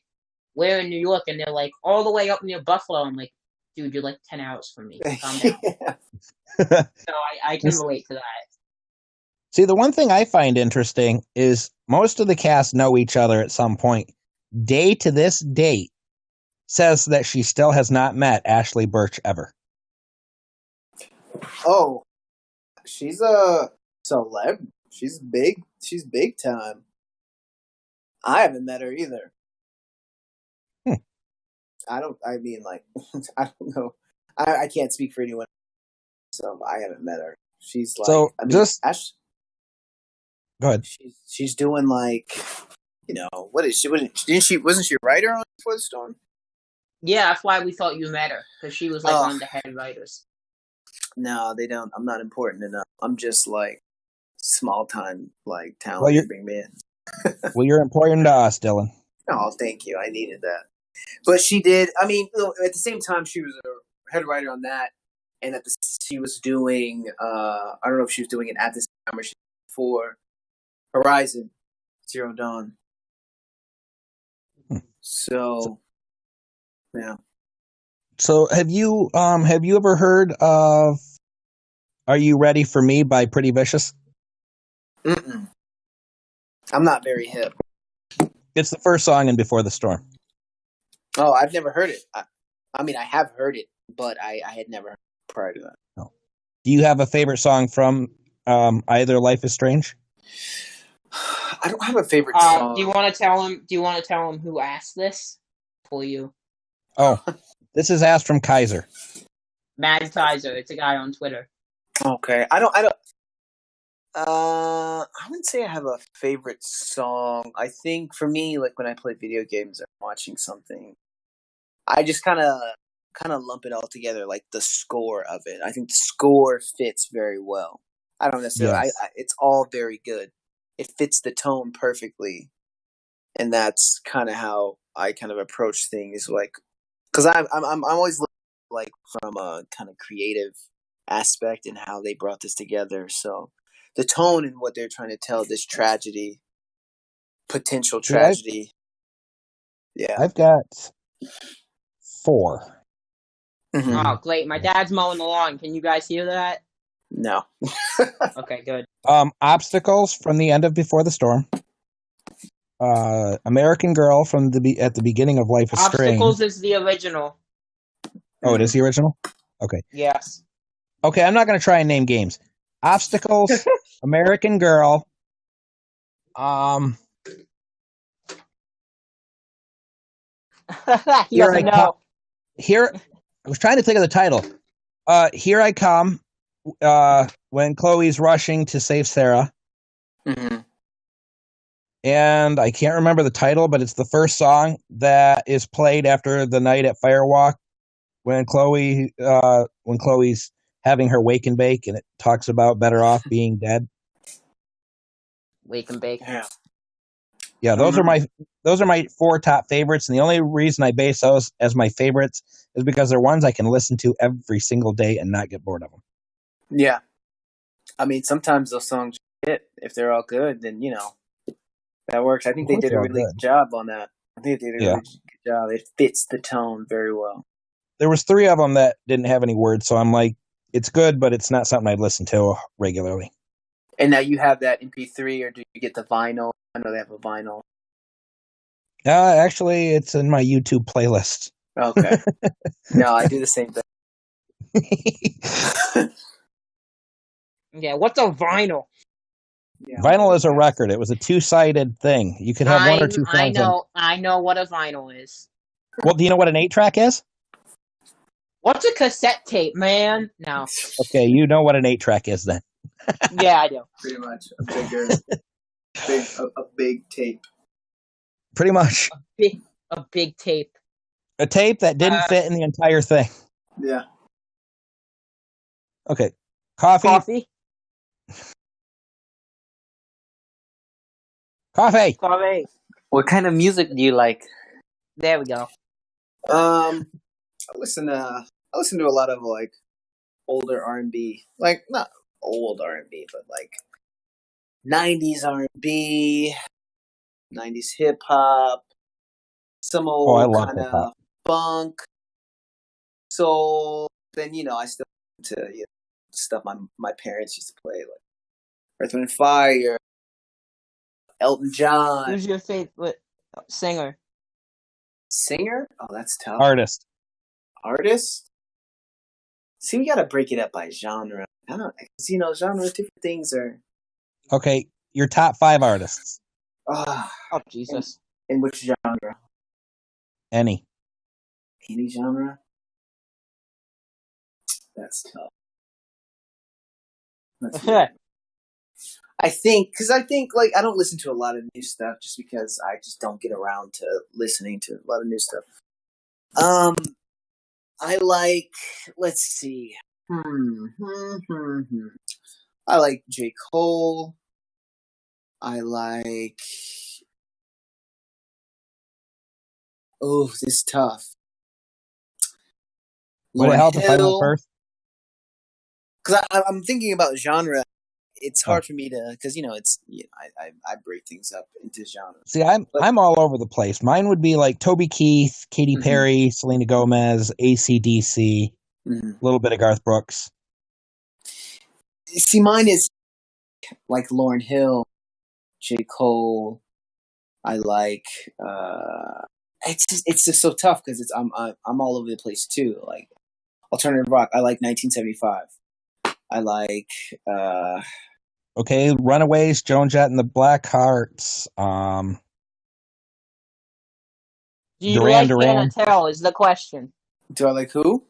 where in New York? And they're like, all the way up near Buffalo. I'm like, dude, you're 10 hours from me. Calm down. So I can relate to that. See, the one thing I find interesting is most of the cast know each other at some point. Day to this date says that she still has not met Ashley Birch ever. Oh, she's a celeb. She's big. She's big time. I haven't met her either. I don't know. I can't speak for anyone. So I haven't met her. She's go ahead. She's doing what is she? Wasn't she a writer on Before the Storm? Yeah, that's why we thought you met her, because she was one of the head writers. No, they don't. I'm not important enough. I'm just small time talent to bring me in. Well, you're important to us, Dillon. Oh, thank you. I needed that. But she did. I mean, at the same time, she was a head writer on that, and she was doing. I don't know if she was doing it at this time or for Horizon Zero Dawn. So, yeah. So have you ever heard of "Are You Ready for Me" by Pretty Vicious? Mm-mm. I'm not very hip. It's the first song in Before the Storm. Oh, I've never heard it. I mean, I have heard it, but I had never heard it prior to that. No. Do you have a favorite song from either Life is Strange? I don't have a favorite song. Do you want to tell him who asked this for you? Oh, this is asked from Kaiser. Mad Tizer. It's a guy on Twitter. Okay, I wouldn't say I have a favorite song. I think for me, like when I play video games or watching something, I just kind of lump it all together, like the score of it. I think the score fits very well. I don't necessarily. Yes. It's all very good. It fits the tone perfectly, and that's kind of how I kind of approach things. Like, because I'm always looking, like, from a kind of creative aspect and how they brought this together. So the tone and what they're trying to tell, this tragedy, potential See, tragedy. Yeah. I've got 4. Mhm. Oh, great. My dad's mowing the lawn. Can you guys hear that? No. Okay, good. Obstacles from the end of Before the Storm. American Girl from at the beginning of Life is Strange. Obstacles is the original. Oh, it is the original? Okay. Yes. Okay, I'm not going to try and name games. Obstacles, American Girl. He Here doesn't I know. Here, I was trying to think of the title. Here I Come, when Chloe's rushing to save Sarah. Mhm. And I can't remember the title, but it's the first song that is played after the night at Firewalk when Chloe's having her wake and bake, and it talks about better off being dead. Wake and bake. Yeah. Yeah, those are my 4 top favorites, and the only reason I base those as my favorites is because they're ones I can listen to every single day and not get bored of them. Yeah. I mean, sometimes those songs hit. If they're all good, then, that works. I think they did a really good job on that. I think they did a really good job. It fits the tone very well. There was 3 of them that didn't have any words, so I'm like, it's good, but it's not something I'd listen to regularly. And now you have that MP3, or do you get the vinyl? I know they have a vinyl. Actually, it's in my YouTube playlist. Okay. No, I do the same thing. Yeah, what's a vinyl? Yeah, Vinyl is a record. It was a 2-sided thing. You could have 1 or 2 songs. I know what a vinyl is. Well, do you know what an 8-track is? What's a cassette tape, man? No. Okay, you know what an 8-track is then. Yeah, I do. Pretty much a big tape. Pretty much. A big tape. A tape that didn't fit in the entire thing. Yeah. Okay. Coffee. What kind of music do you like? There we go. I listen to a lot of, like, older R&B, like, not old R&B, but like 90s R&B, 90s hip hop, some old kind of funk, soul. Then I still listen to stuff my parents used to play, like Earth, Wind and Fire, Elton John. Who's your favorite singer? Singer? Oh, that's tough. Artist. See, we gotta break it up by genre. I don't, because genres, different things are. Okay, your top 5 artists. Oh, Jesus. In which genre? Any genre? That's tough. I think, like, I don't listen to a lot of new stuff just because I just don't get around to listening to a lot of new stuff. I like, let's see. I like J. Cole. I like. Oh, this is tough. Would it help if I went first? Because I'm thinking about genre. It's hard for me to, because it's I break things up into genre. See, I'm all over the place. Mine would be like Toby Keith, Katy Perry, Selena Gomez, AC/DC, a little bit of Garth Brooks. See, mine is like Lauryn Hill, J. Cole. I like. It's just so tough because I'm all over the place too. Like alternative rock. I like 1975. I like. Okay, Runaways, Joan Jett and the Blackhearts. Do you like Hannah Tell is the question. Do I like who?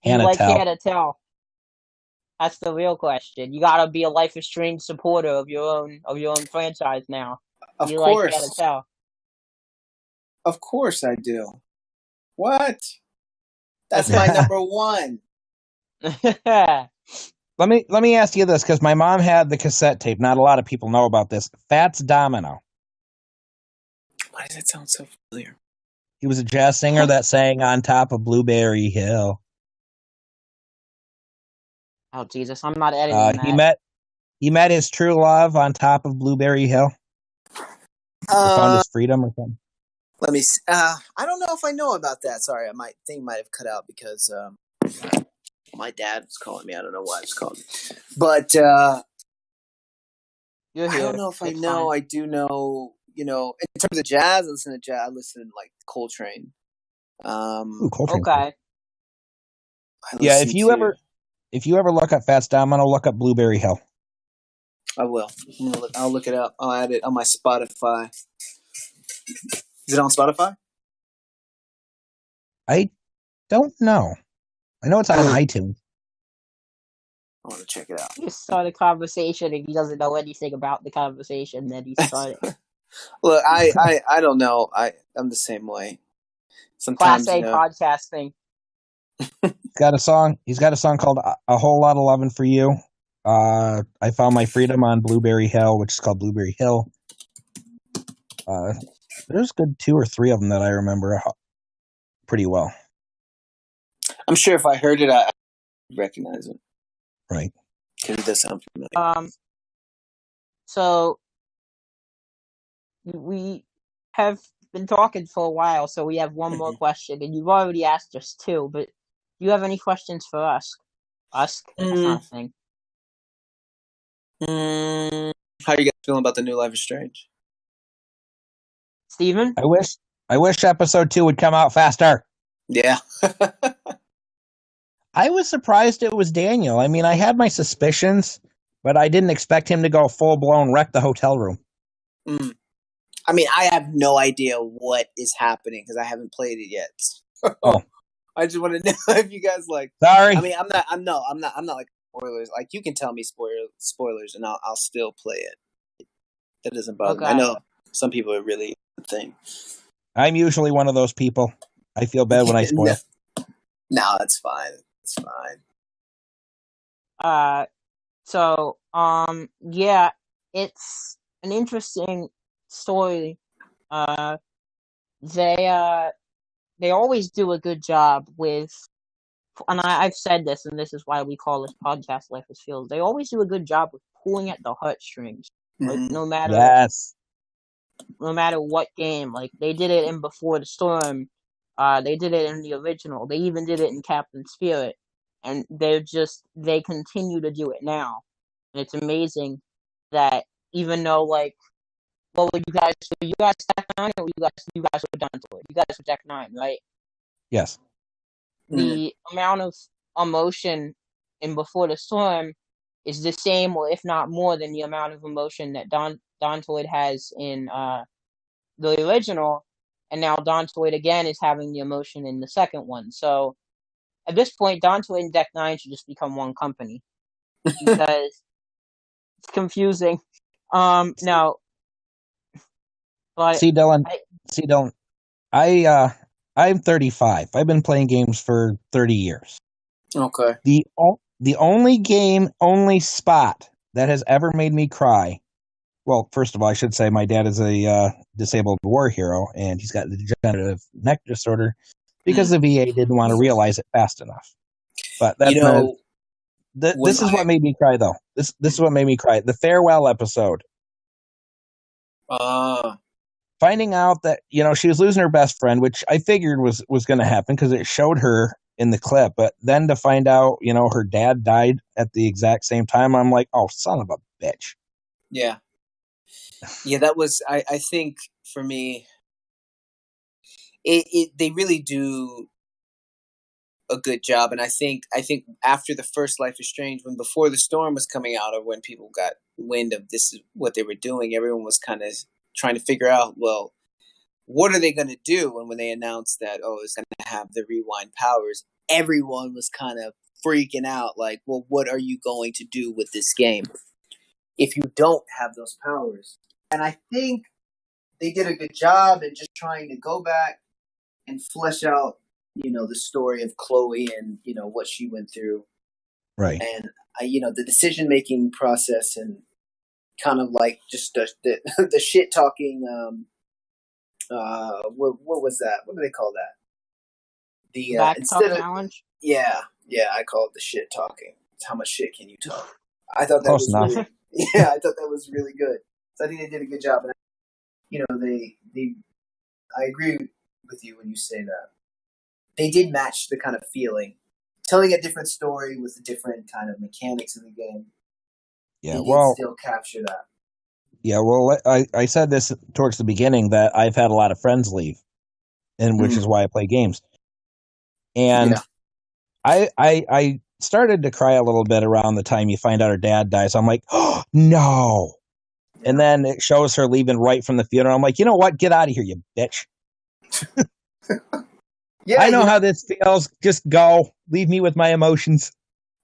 Do you like Hannah Hannah Tell? That's the real question. You gotta be a Life is Strange supporter of your own franchise now. Do Of you like Hannah course. Tell? Of course I do. What? That's my number one. Let me ask you this, because my mom had the cassette tape. Not a lot of people know about this. Fats Domino. Why does that sound so familiar? He was a jazz singer that sang on top of Blueberry Hill. Oh Jesus, I'm not editing He that. met his true love on top of Blueberry Hill. Or found his freedom or something. Let me see. I don't know if I know about that. Sorry, thing might have cut out because my dad was calling me. I don't know why he was calling me. But You're I here. don't know if I It's know. fine. I do know, in terms of jazz, I listen to jazz. I listen to like Coltrane. Ooh, Coltrane. Okay. Yeah, if you ever look up Fats Domino, look up Blueberry Hill. I will. I'll look it up. I'll add it on my Spotify. Is it on Spotify? I don't know. I know it's on iTunes. I want to check it out. You start a conversation and he doesn't know anything about the conversation that he started. Look, I don't know. I'm the same way. Sometimes, Class A podcasting. He's got a song called "A Whole Lot of Lovin' for You." I found my freedom on Blueberry Hill, which is called Blueberry Hill. There's good 2 or 3 of them that I remember pretty well. I'm sure if I heard it, I recognize it. Right. Because it does sound familiar. So we have been talking for a while, so we have one more question, and you've already asked us 2, but do you have any questions for us? Us? That's not a thing. How are you guys feeling about the new Life is Strange? Steven? I wish episode 2 would come out faster. Yeah. I was surprised it was Daniel. I mean, I had my suspicions, but I didn't expect him to go full-blown wreck the hotel room. I mean, I have no idea what is happening because I haven't played it yet. Oh. I just want to know if you guys like. Sorry. I mean, I'm not like spoilers. Like, you can tell me spoilers, and I'll still play it. That doesn't bother me. I know some people are really thing. I'm usually one of those people. I feel bad when I spoil. No, that's fine. It's fine. So, yeah, it's an interesting story. They always do a good job with, and I've said this, and this is why we call this podcast Life is Fields. They always do a good job with pulling at the heartstrings. Like, no matter what game. Like, they did it in Before the Storm. They did it in the original. They even did it in Captain Spirit. And they continue to do it now. And it's amazing that even though, like, what were you guys Deck 9 or you guys were done to it? You guys were Deck 9, right? Yes. The amount of emotion in Before the Storm is the same, or if not more, than the amount of emotion that Dontoid has in the original, and now Dontoid again is having the emotion in the second one. So at this point, Dontoid and Deck 9 should just become one company because it's confusing. No, but See, Dillon. I'm 35. I've been playing games for 30 years. Okay. The only spot that has ever made me cry. Well, first of all, I should say my dad is a disabled war hero, and he's got a degenerative neck disorder because the VA didn't want to realize it fast enough. But that's this is what made me cry, though. This is what made me cry. The farewell episode. Finding out that, she was losing her best friend, which I figured was going to happen because it showed her in the clip. But then to find out, her dad died at the exact same time, I'm like, oh, son of a bitch. Yeah. Yeah, that was, I think, for me, they really do a good job. And I think after the first Life is Strange, when Before the Storm was coming out, or when people got wind of this is what they were doing, everyone was kind of trying to figure out, well, what are they going to do? And when they announced that, it's going to have the rewind powers, everyone was kind of freaking out, like, well, what are you going to do with this game if you don't have those powers? And I think they did a good job in just trying to go back and flesh out, the story of Chloe and, what she went through. Right. And, the decision-making process and kind of like just the shit-talking, what was that? What do they call that? The Back instead talk of challenge. yeah, I call it the shit talking. It's how much shit can you talk? I thought that Close was enough. really, I thought that was really good. So I think they did a good job. And they I agree with you when you say that they did match the kind of feeling, telling a different story with the different kind of mechanics in the game. Yeah, They did well, still capture that. yeah, well, I said this towards the beginning that I've had a lot of friends leave, and which is why I play games. And Yeah. I started to cry a little bit around the time you find out her dad dies. I'm like, oh, no. Yeah. And then it shows her leaving right from the funeral. I'm like, you know what? Get out of here, you bitch. Yeah, I know how this feels. Just go. Leave me with my emotions.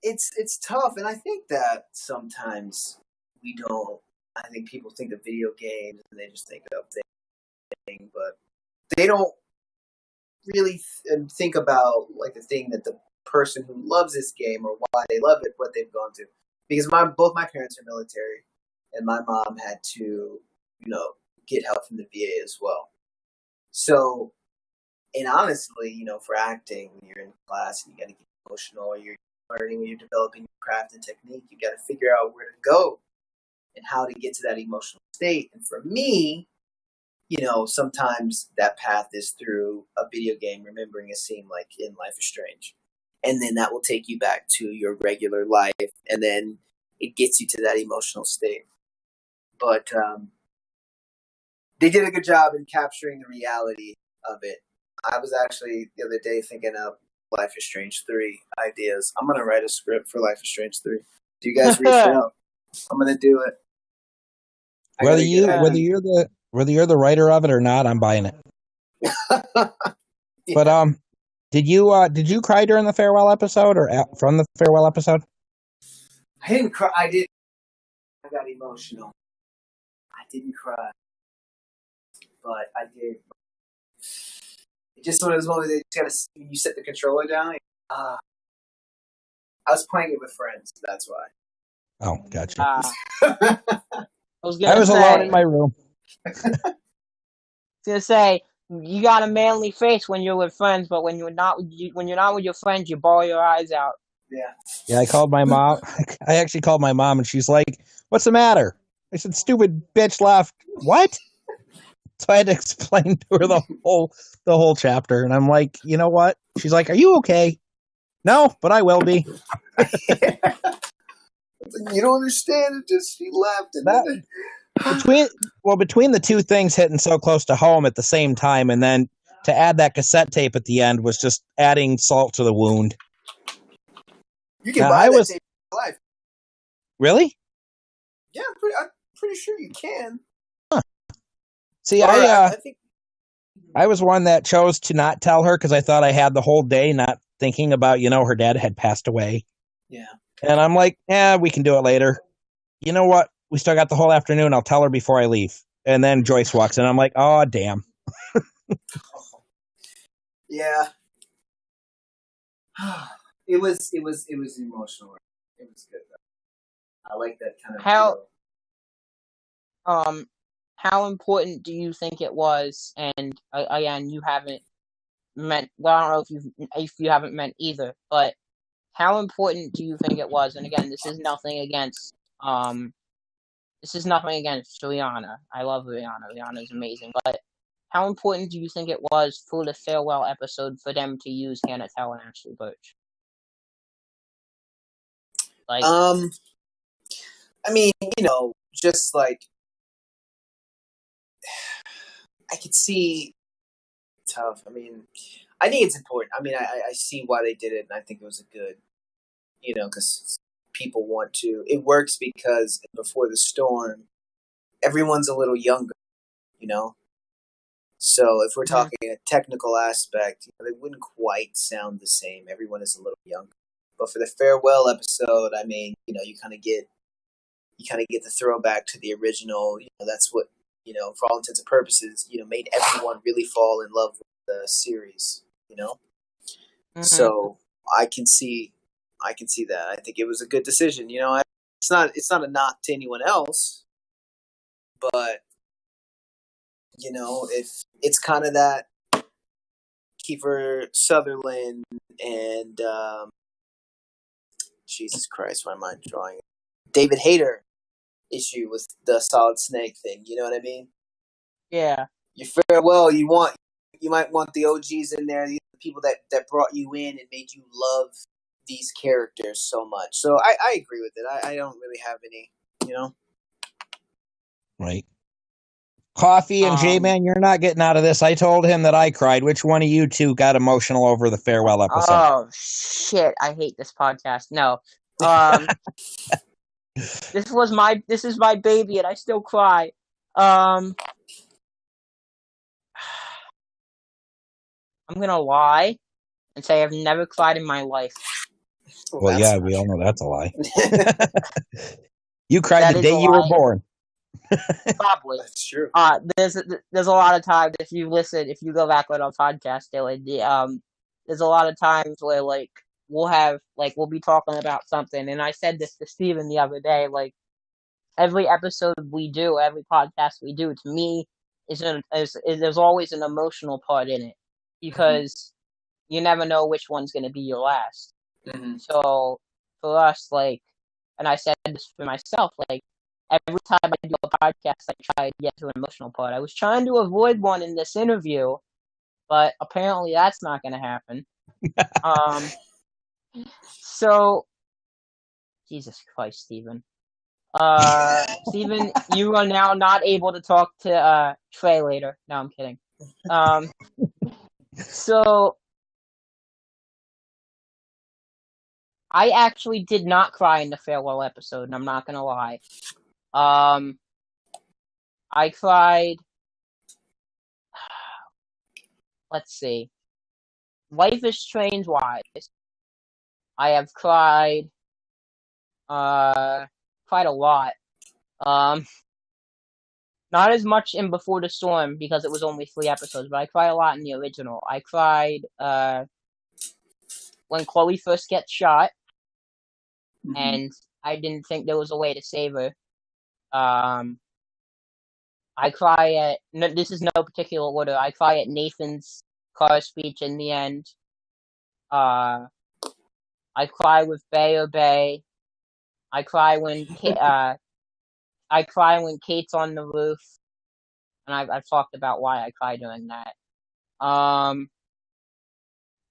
it's tough, and I think that sometimes we don't. I think people think of video games and they just think of things, but they don't really think about like the thing that the person who loves this game or why they love it, what they've gone through. Because both my parents are military, and my mom had to, get help from the VA as well. So, and honestly, for acting, when you're in class and you got to get emotional, you're learning, when you're developing your craft and technique, you got to figure out where to go and how to get to that emotional state. And for me, sometimes that path is through a video game, remembering a scene like in Life is Strange. And then that will take you back to your regular life, and then it gets you to that emotional state. But they did a good job in capturing the reality of it. I was actually the other day thinking of Life is Strange 3 ideas. I'm going to write a script for Life is Strange 3. Do you guys reach out? I'm going to do it. Whether you're the writer of it or not, I'm buying it. Yeah. But did you cry during the farewell episode or from the farewell episode? I didn't cry. I got emotional. I didn't cry, but I did. It just one of those moments that you set the controller down. I was playing it with friends. That's why. Oh, gotcha. I was I was alone in my room. gonna say you got a manly face when you're with friends, but when you're not with your friends, you bawl your eyes out. Yeah. Yeah, I called my mom. I actually called my mom, and she's like, "What's the matter?" I said, "Stupid bitch left." What? So I had to explain to her the whole chapter, and I'm like, you know what? She's like, "Are you okay?" No, but I will be. You don't understand. It just she left, and That, between the two things hitting so close to home at the same time, and then to add that cassette tape at the end was just adding salt to the wound. you can buy that tape in life. Really? Yeah, I'm pretty sure you can. Huh. See, I think I was one that chose to not tell her because I thought I had the whole day, not thinking about, her dad had passed away. Yeah. And I'm like, we can do it later. You know what? We still got the whole afternoon. I'll tell her before I leave. And then Joyce walks in. I'm like, oh, damn. Yeah. It was emotional. It was good though. I like that kind of How important do you think it was? And again, you haven't met. Well, I don't know if you haven't met either, but how important do you think it was? And again, this is nothing against Rihanna. I love Rihanna. Rihanna is amazing. But how important do you think it was for the farewell episode for them to use Hannah Tell and Ashley Birch? Like, I mean, just like I could see tough. I mean, I think it's important. I mean, I see why they did it, and I think it was a good, because people want to. It works because before the storm, everyone's a little younger, So if we're Mhm. talking a technical aspect, they wouldn't quite sound the same. Everyone is a little younger. But for the farewell episode, I mean, you kind of get the throwback to the original. That's what for all intents and purposes, made everyone really fall in love with the series. Mhm. So I can see that. I think it was a good decision. It's not a knock to anyone else, but if it's kind of that Kiefer Sutherland and Jesus Christ, why am I drawing David Hayter issue with the Solid Snake thing? You know what I mean? Yeah. Your farewell, you might want the OGs in there, the people that brought you in and made you love these characters so much. So I agree with it. I don't really have any, Right. Coffee and J-Man, you're not getting out of this. I told him that I cried. Which one of you two got emotional over the farewell episode? Oh shit! I hate this podcast. No. This is my baby, and I still cry. I'm gonna lie and say I've never cried in my life. Well, yeah, we all know that's a lie. You cried That the is day a you were lie. born. Probably. That's true. There's a lot of times if you go back on our podcast, Dylan, there's a lot of times where like we'll be talking about something, and I said this to Steven the other day, like every episode we do, every podcast we do, to me there's always an emotional part in it because you never know which one's gonna be your last. Mm-hmm. So for us, like, and I said this for myself, like every time I do a podcast, I try to get to an emotional part. I was trying to avoid one in this interview, but apparently that's not going to happen. So, Jesus Christ, Steven. Steven, you are now not able to talk to Trey later. No, I'm kidding. So, I actually did not cry in the farewell episode, and I'm not going to lie. I cried. Let's see. Life is Strange wise. I have cried quite a lot. Not as much in Before the Storm because it was only 3 episodes, but I cried a lot in the original. I cried when Chloe first gets shot, and I didn't think there was a way to save her. I cry at this is no particular order. I cry at Nathan's car speech in the end. I cry with Bay or Bay. I cry when Kate's on the roof, and I've talked about why I cry doing that.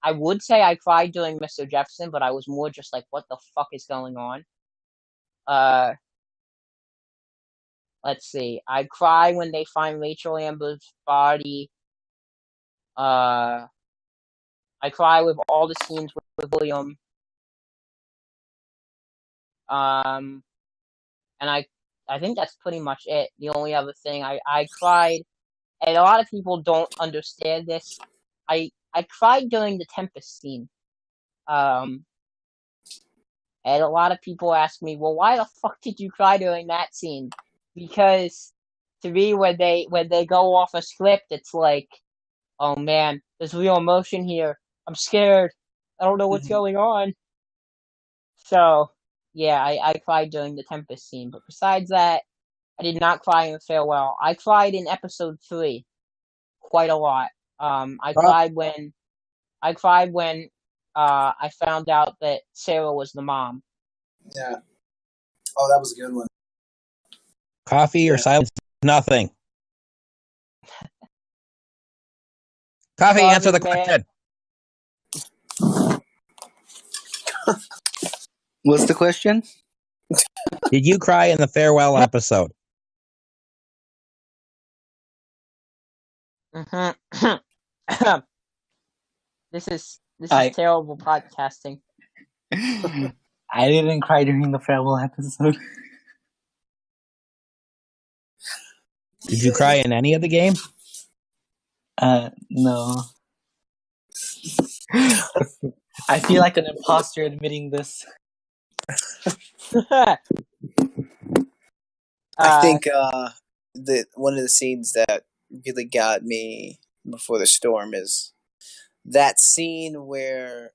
I would say I cried during Mr. Jefferson, but I was more just like, what the fuck is going on? Let's see. I cry when they find Rachel Amber's body. I cry with all the scenes with William. And I think that's pretty much it. The only other thing I cried, and a lot of people don't understand this. I cried during the Tempest scene. And a lot of people ask me, well, why the fuck did you cry during that scene? Because to me, when they go off a script, it's like, oh man, there's real emotion here. I'm scared. I don't know what's going on. So, yeah, I cried during the Tempest scene. But besides that, I did not cry in Farewell. I cried in episode 3 quite a lot. I cried when I found out that Sarah was the mom. Yeah. Oh, that was a good one. Coffee or silence? Nothing. Coffee, answer the question. What's the question? Did you cry in the farewell episode? This is terrible podcasting. I didn't cry during the farewell episode. Did you cry in any of the game? No. I feel like an imposter admitting this. I think one of the scenes that really got me before the storm is that scene where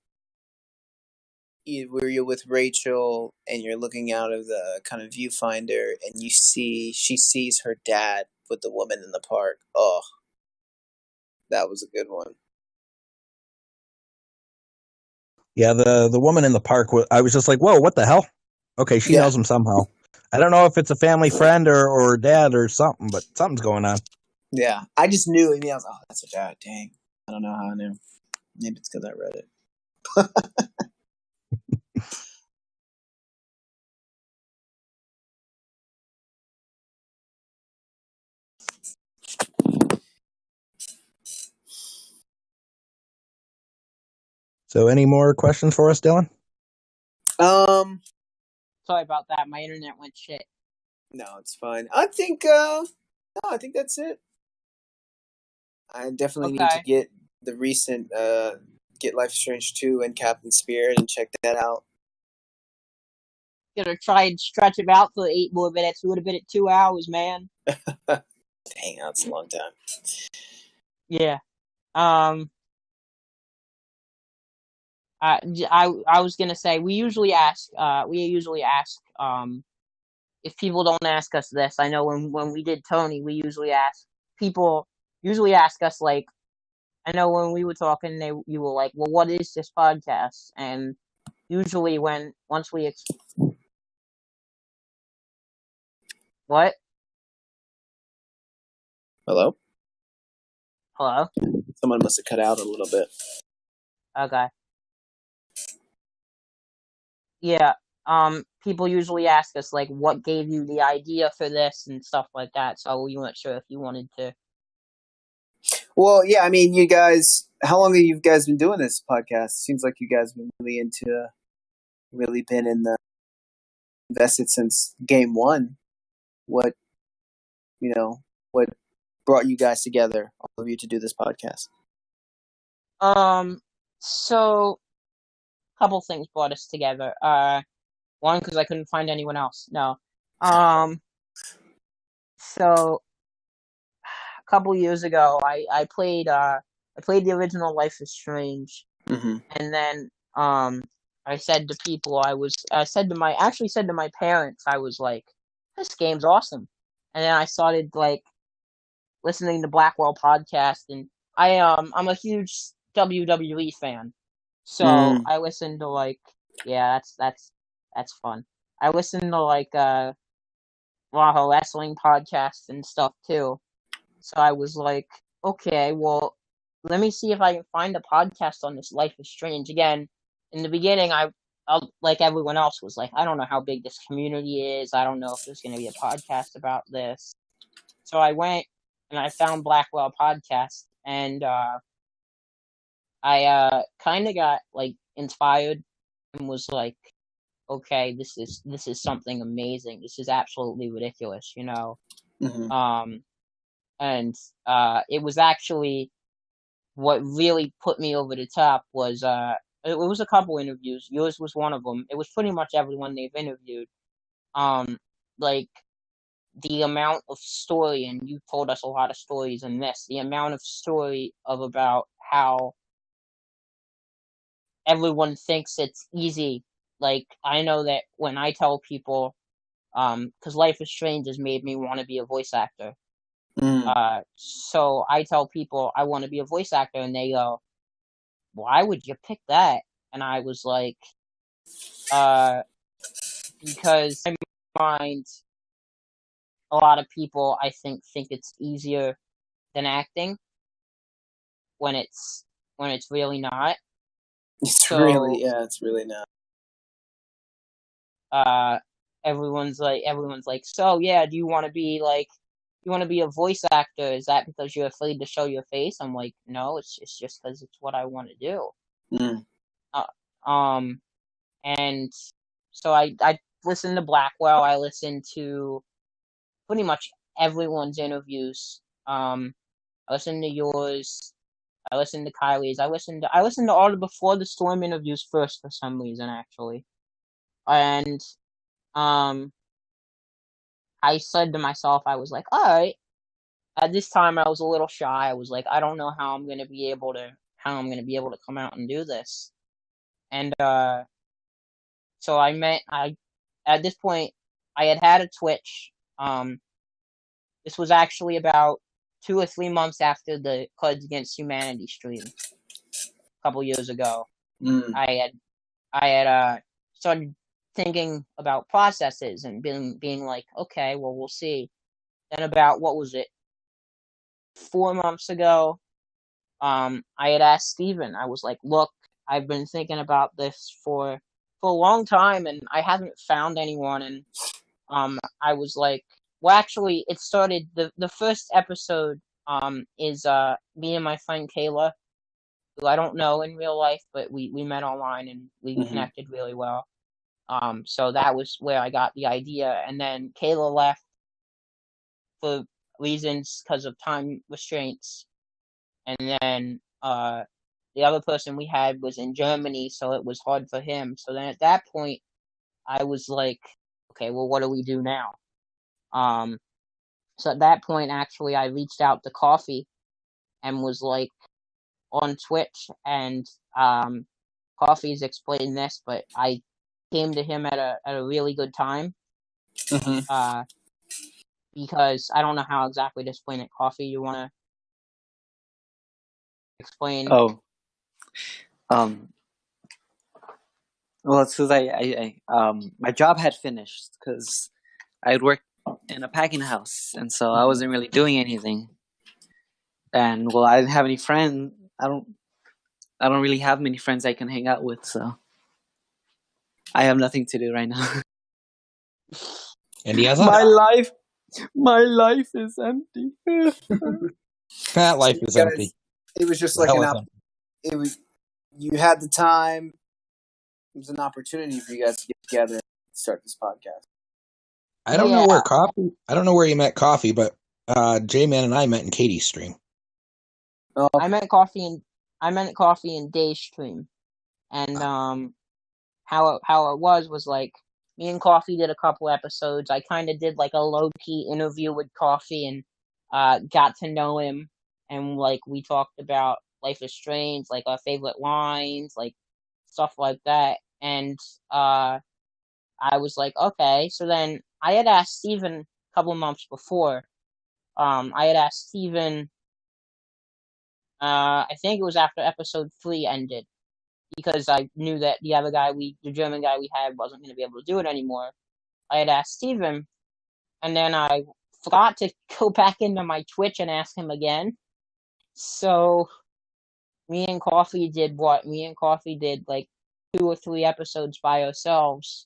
you're with Rachel and you're looking out of the kind of viewfinder and she sees her dad with the woman in the park. Oh, that was a good one. Yeah, the woman in the park. I was just like, whoa, what the hell? Okay, she knows him somehow. I don't know if it's a family friend or dad or something, but something's going on. Yeah, I just knew. I was, oh, that's a dad. Dang, I don't know how I knew. Maybe it's because I read it. So, any more questions for us, Dillon? Sorry about that. My internet went shit. No, it's fine. I think that's it. I definitely need to get the recent get Life is Strange 2 and Captain Spirit and check that out. Gonna try and stretch him out for 8 more minutes. We would have been at 2 hours, man. Dang, that's a long time. Yeah. I was gonna say we usually ask if people don't ask us this. I know when we did Tony, we usually ask people us like, I know when we were talking, you were like, well, what is this podcast? And usually once we what? Hello? Hello? Someone must have cut out a little bit. Okay. Yeah. People usually ask us like, what gave you the idea for this and stuff like that. So we weren't sure if you wanted to. Well, yeah, I mean, you guys, how long have you guys been doing this podcast? Seems like you guys have been really been invested since game one. What brought you guys together, all of you, to do this podcast? So a couple things brought us together. One, because I couldn't find anyone else. No. So a couple years ago, I played the original Life is Strange, and then I said to people, I said to my parents, I was like, this game's awesome, and then I started like listening to Blackwell podcast, and I'm a huge WWE fan, so I listened to like, yeah, that's fun. I listened to like a lot of wrestling podcasts and stuff too. So I was like, okay, well, let me see if I can find a podcast on this Life is Strange. Again, in the beginning, I like everyone else was like, I don't know how big this community is. I don't know if there's going to be a podcast about this. So I went and I found Blackwell Podcast, and I kind of got like inspired and was like, okay, this is something amazing. This is absolutely ridiculous, you know. And it was actually what really put me over the top was it was a couple interviews. Yours was one of them. It was pretty much everyone they've interviewed. Like the amount of story, and you told us a lot of stories in this. The amount of story of about how everyone thinks it's easy. Like I know that when I tell people, because Life is Strange has made me want to be a voice actor. So I tell people I want to be a voice actor, and they go, "Why would you pick that?" And I was like, because in my mind, a lot of people I think it's easier than acting when it's really not. It's really not. Everyone's like, so yeah, do you want to be like? You want to be a voice actor? Is that because you're afraid to show your face? I'm like, no, it's just because it's what I want to do. And so I listened to Blackwell. I listened to pretty much everyone's interviews. I listened to yours. I listened to Kylie's. I listened to all the Before the Storm interviews first for some reason, actually. And I said to myself, I was like, all right. At this time, I was a little shy. I was like, I don't know how I'm gonna be able to come out and do this. And so at this point, I had a Twitch. This was actually about 2 or 3 months after the Cards Against Humanity stream a couple years ago. I had started thinking about processes and being like, okay, well, we'll see. Then about, what was it, 4 months ago, I had asked Steven, I was like, look, I've been thinking about this for a long time and I haven't found anyone. And I was like, well, actually, it started, the first episode is me and my friend Kayla, who I don't know in real life, but we met online and we connected really well. So that was where I got the idea. And then Kayla left for reasons because of time restraints. And then the other person we had was in Germany, so it was hard for him. So then at that point, I was like, okay, well, what do we do now? So at that point, actually, I reached out to Coffee and was like on Twitch, and Coffee's explained this, but I came to him at a really good time. Because I don't know how exactly to explain it. Coffee, you want to explain? Oh. Well, it's because my job had finished because I had worked in a packing house, and so I wasn't really doing anything. And well, I didn't have any friends. I don't really have many friends I can hang out with, so I have nothing to do right now. And he has my life is empty. that life is empty. It was just Well, like you had the time. It was an opportunity for you guys to get together and start this podcast. I don't know where you met Coffee, but J-Man and I met in Katie's stream. Oh. I met Coffee in Day's stream. And how it was like, me and Coffee did a couple episodes. I kind of did like a low-key interview with Coffee and got to know him. And like, we talked about Life is Strange, like our favorite lines, like stuff like that. And I was like, okay. So then I had asked Steven a couple months before. I had asked Steven, I think it was after episode 3 ended, because I knew that the German guy we had, wasn't going to be able to do it anymore. I had asked Steven, and then I forgot to go back into my Twitch and ask him again. So me and Coffee did like 2 or 3 episodes by ourselves.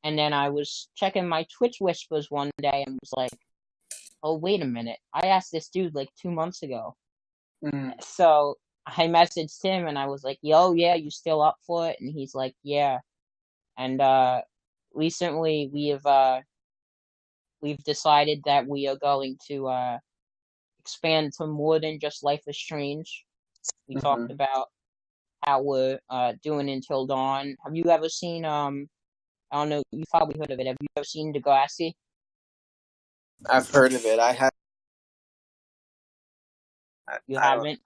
And then I was checking my Twitch whispers one day and was like, oh, wait a minute. I asked this dude like 2 months ago. So I messaged him and I was like, yo, yeah, you still up for it? And he's like, yeah. And recently we've decided that we are going to expand to more than just Life is Strange. We talked about how we're doing Until Dawn. Have you ever seen I don't know, you've probably heard of it. Have you ever seen Degrassi? I've heard of it. I have. You haven't?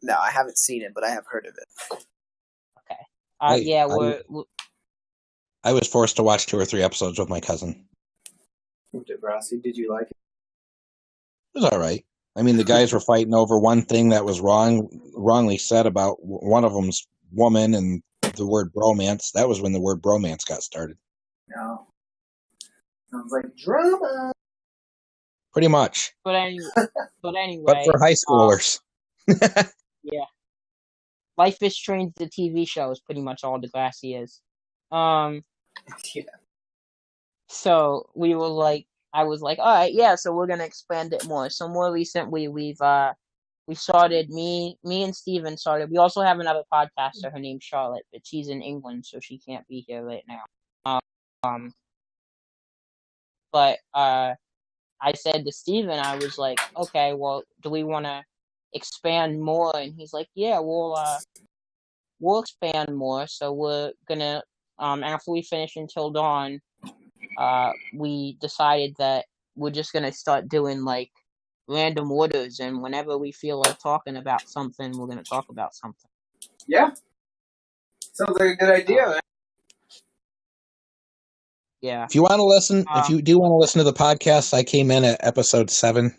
No, I haven't seen it, but I have heard of it. Okay. Yeah, I was forced to watch 2 or 3 episodes with my cousin. Degrassi, did you like it? It was all right. I mean, the guys were fighting over one thing that was wrongly said about one of them's woman and the word bromance. That was when the word bromance got started. No. Sounds like drama. Pretty much. But anyway. But for high schoolers. Yeah. Life is Strange, the TV show, is pretty much all Degrassi is. Yeah. So I was like, all right, yeah, so we're gonna expand it more. So more recently, we started, me and Steven started. We also have another podcaster. Her name's Charlotte, but she's in England, so she can't be here right now. But I said to Steven, I was like, okay, well, do we want to expand more? And he's like, yeah, we'll expand more. So we're gonna, after we finish Until Dawn, we decided that we're just gonna start doing like random orders, and whenever we feel like talking about something, we're gonna talk about something. Yeah. Sounds like a good idea, man. Yeah. If you want to listen, if you do want to listen to the podcast, I came in at episode 7.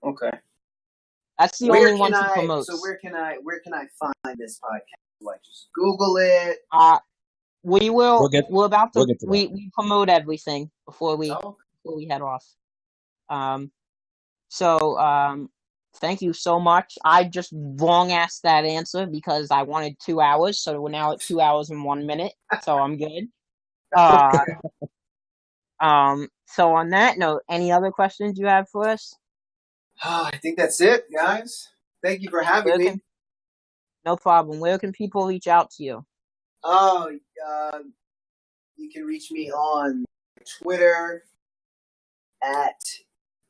Okay. That's the only one he promotes. So where can I find this podcast? Do I just Google it? We will. We'll get to that. We promote everything before we head off. Thank you so much. I just wrong asked that answer because I wanted 2 hours, so we're now at 2 hours and 1 minute. So I'm good. So on that note, any other questions you have for us? I think that's it, guys. Thank you for having me. No problem. Where can people reach out to you? You can reach me on Twitter at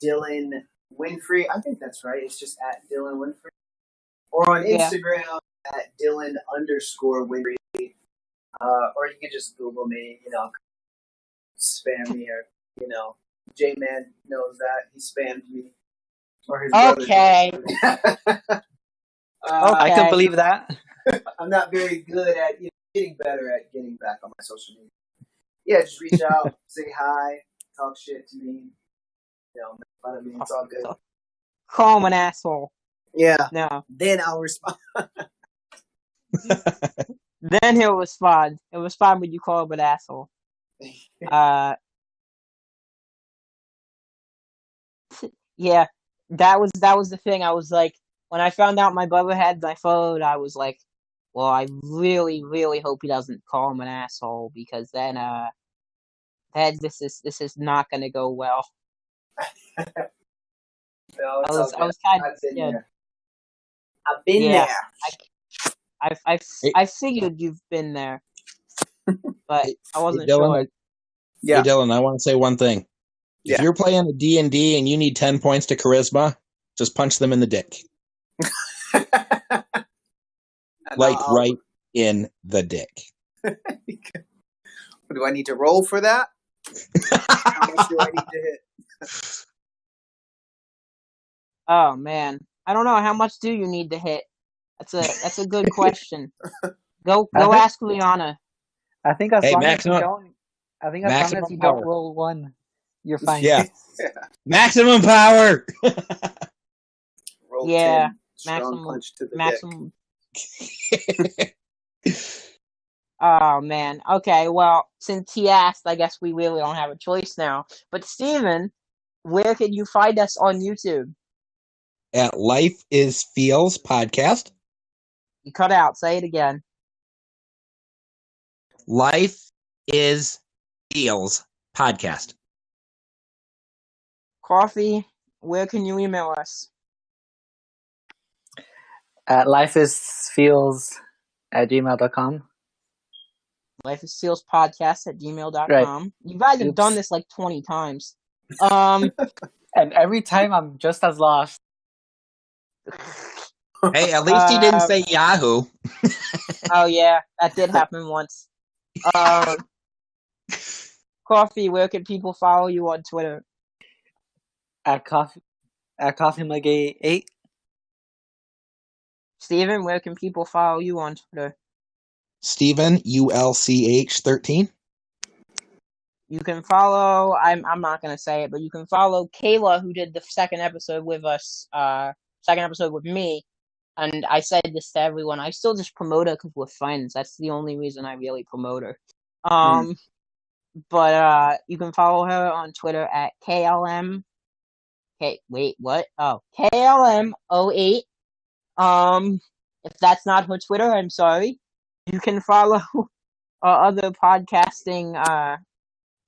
Dillon Winfrey. I think that's right. It's just at Dillon Winfrey. Or on Instagram at Dillon_Winfrey. Or you can just Google me, spam me, or, J-Man knows that. He spammed me. Or his okay. I can believe that. I'm not very good at getting better at getting back on my social media. Yeah, just reach out, say hi, talk shit to me. Make fun of me. It's all good. Call him an asshole. Yeah. No. Then I'll respond. Then he'll respond. He'll respond when you call him an asshole. Yeah, that was the thing. I was like, when I found out my brother had my phone, I was like, well, I really, really hope he doesn't call him an asshole, because then this is not gonna go well. No, I was kind of scared. I've been there. I figured you've been there, but I wasn't Dylan, sure. Hey, Dylan, I want to say one thing. Yeah. If you're playing a D&D and you need 10 points to charisma, just punch them in the dick. Right in the dick. Do I need to roll for that? How much do I need to hit? Oh man, I don't know. How much do you need to hit? That's a good question. Go ask Liana. I think as long as you don't power. roll 1, you're fine. Yeah. Maximum power. Roll 10. Strong punch to the maximum. Oh man. Okay. Well, since he asked, I guess we really don't have a choice now. But Steven, where can you find us on YouTube? At Life is Feels podcast. You cut out. Say it again. Life is Feels podcast. Coffee, where can you email us? At lifeisfeels@gmail.com. lifeisfeelspodcast@gmail.com. Right. You guys have done this like 20 times. And every time I'm just as lost. Hey, at least he didn't say Yahoo. Oh yeah, that did happen once. Coffee, where can people follow you on Twitter? At CoffeeMuggy8. Steven, where can people follow you on Twitter? Steven ULCH13. You can follow. I'm not gonna say it, but you can follow Kayla, who did the second episode with us. Second episode with me. And I said this to everyone. I still just promote her because we're friends. That's the only reason I really promote her. But you can follow her on Twitter at KLM. Wait, what? Oh, KLM08. If that's not her Twitter, I'm sorry. You can follow our other podcasting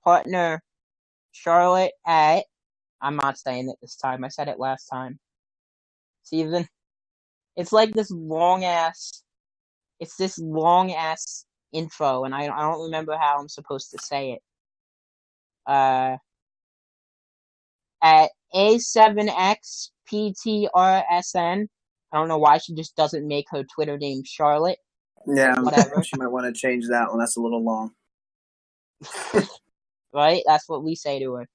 partner, Charlotte, at. I'm not saying it this time. I said it last time. Steven. It's like this long ass intro, and I don't remember how I'm supposed to say it. at A7XPTRSN. I don't know why she just doesn't make her Twitter name Charlotte. Yeah, Whatever. she might want to change that one. That's a little long. Right? That's what we say to her.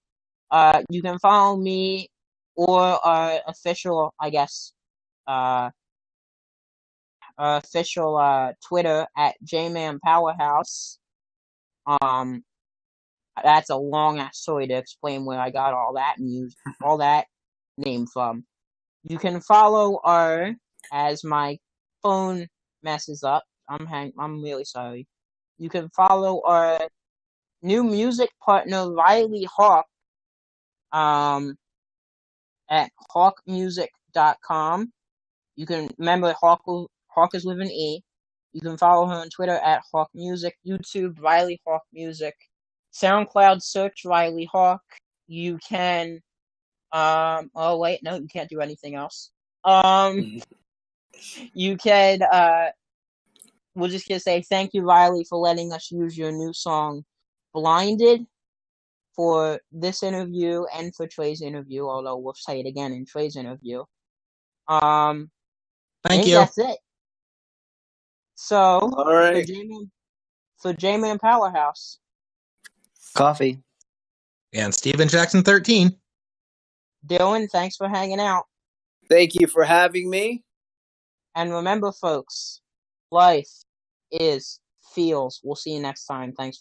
You can follow me or our official, I guess, official Twitter at JMan Powerhouse. That's a long ass story to explain where I got all that name from. You can follow our, as my phone messes up. I'm really sorry. You can follow our new music partner Riley Hawk at hawkmusic.com. You can remember Hawk is with an E. You can follow her on Twitter at Hawk Music, YouTube Riley Hawk Music, SoundCloud search Riley Hawk. You can oh wait, no, you can't do anything else. You can we're just gonna say thank you, Riley, for letting us use your new song Blinded for this interview and for Trey's interview, although we'll say it again in Trey's interview. I Thank think you. that's it. So All right. for J-Man Powerhouse. Coffee. And Steven Jackson 13. Dylan, thanks for hanging out. Thank you for having me. And remember, folks, life is feels. We'll see you next time. Thanks.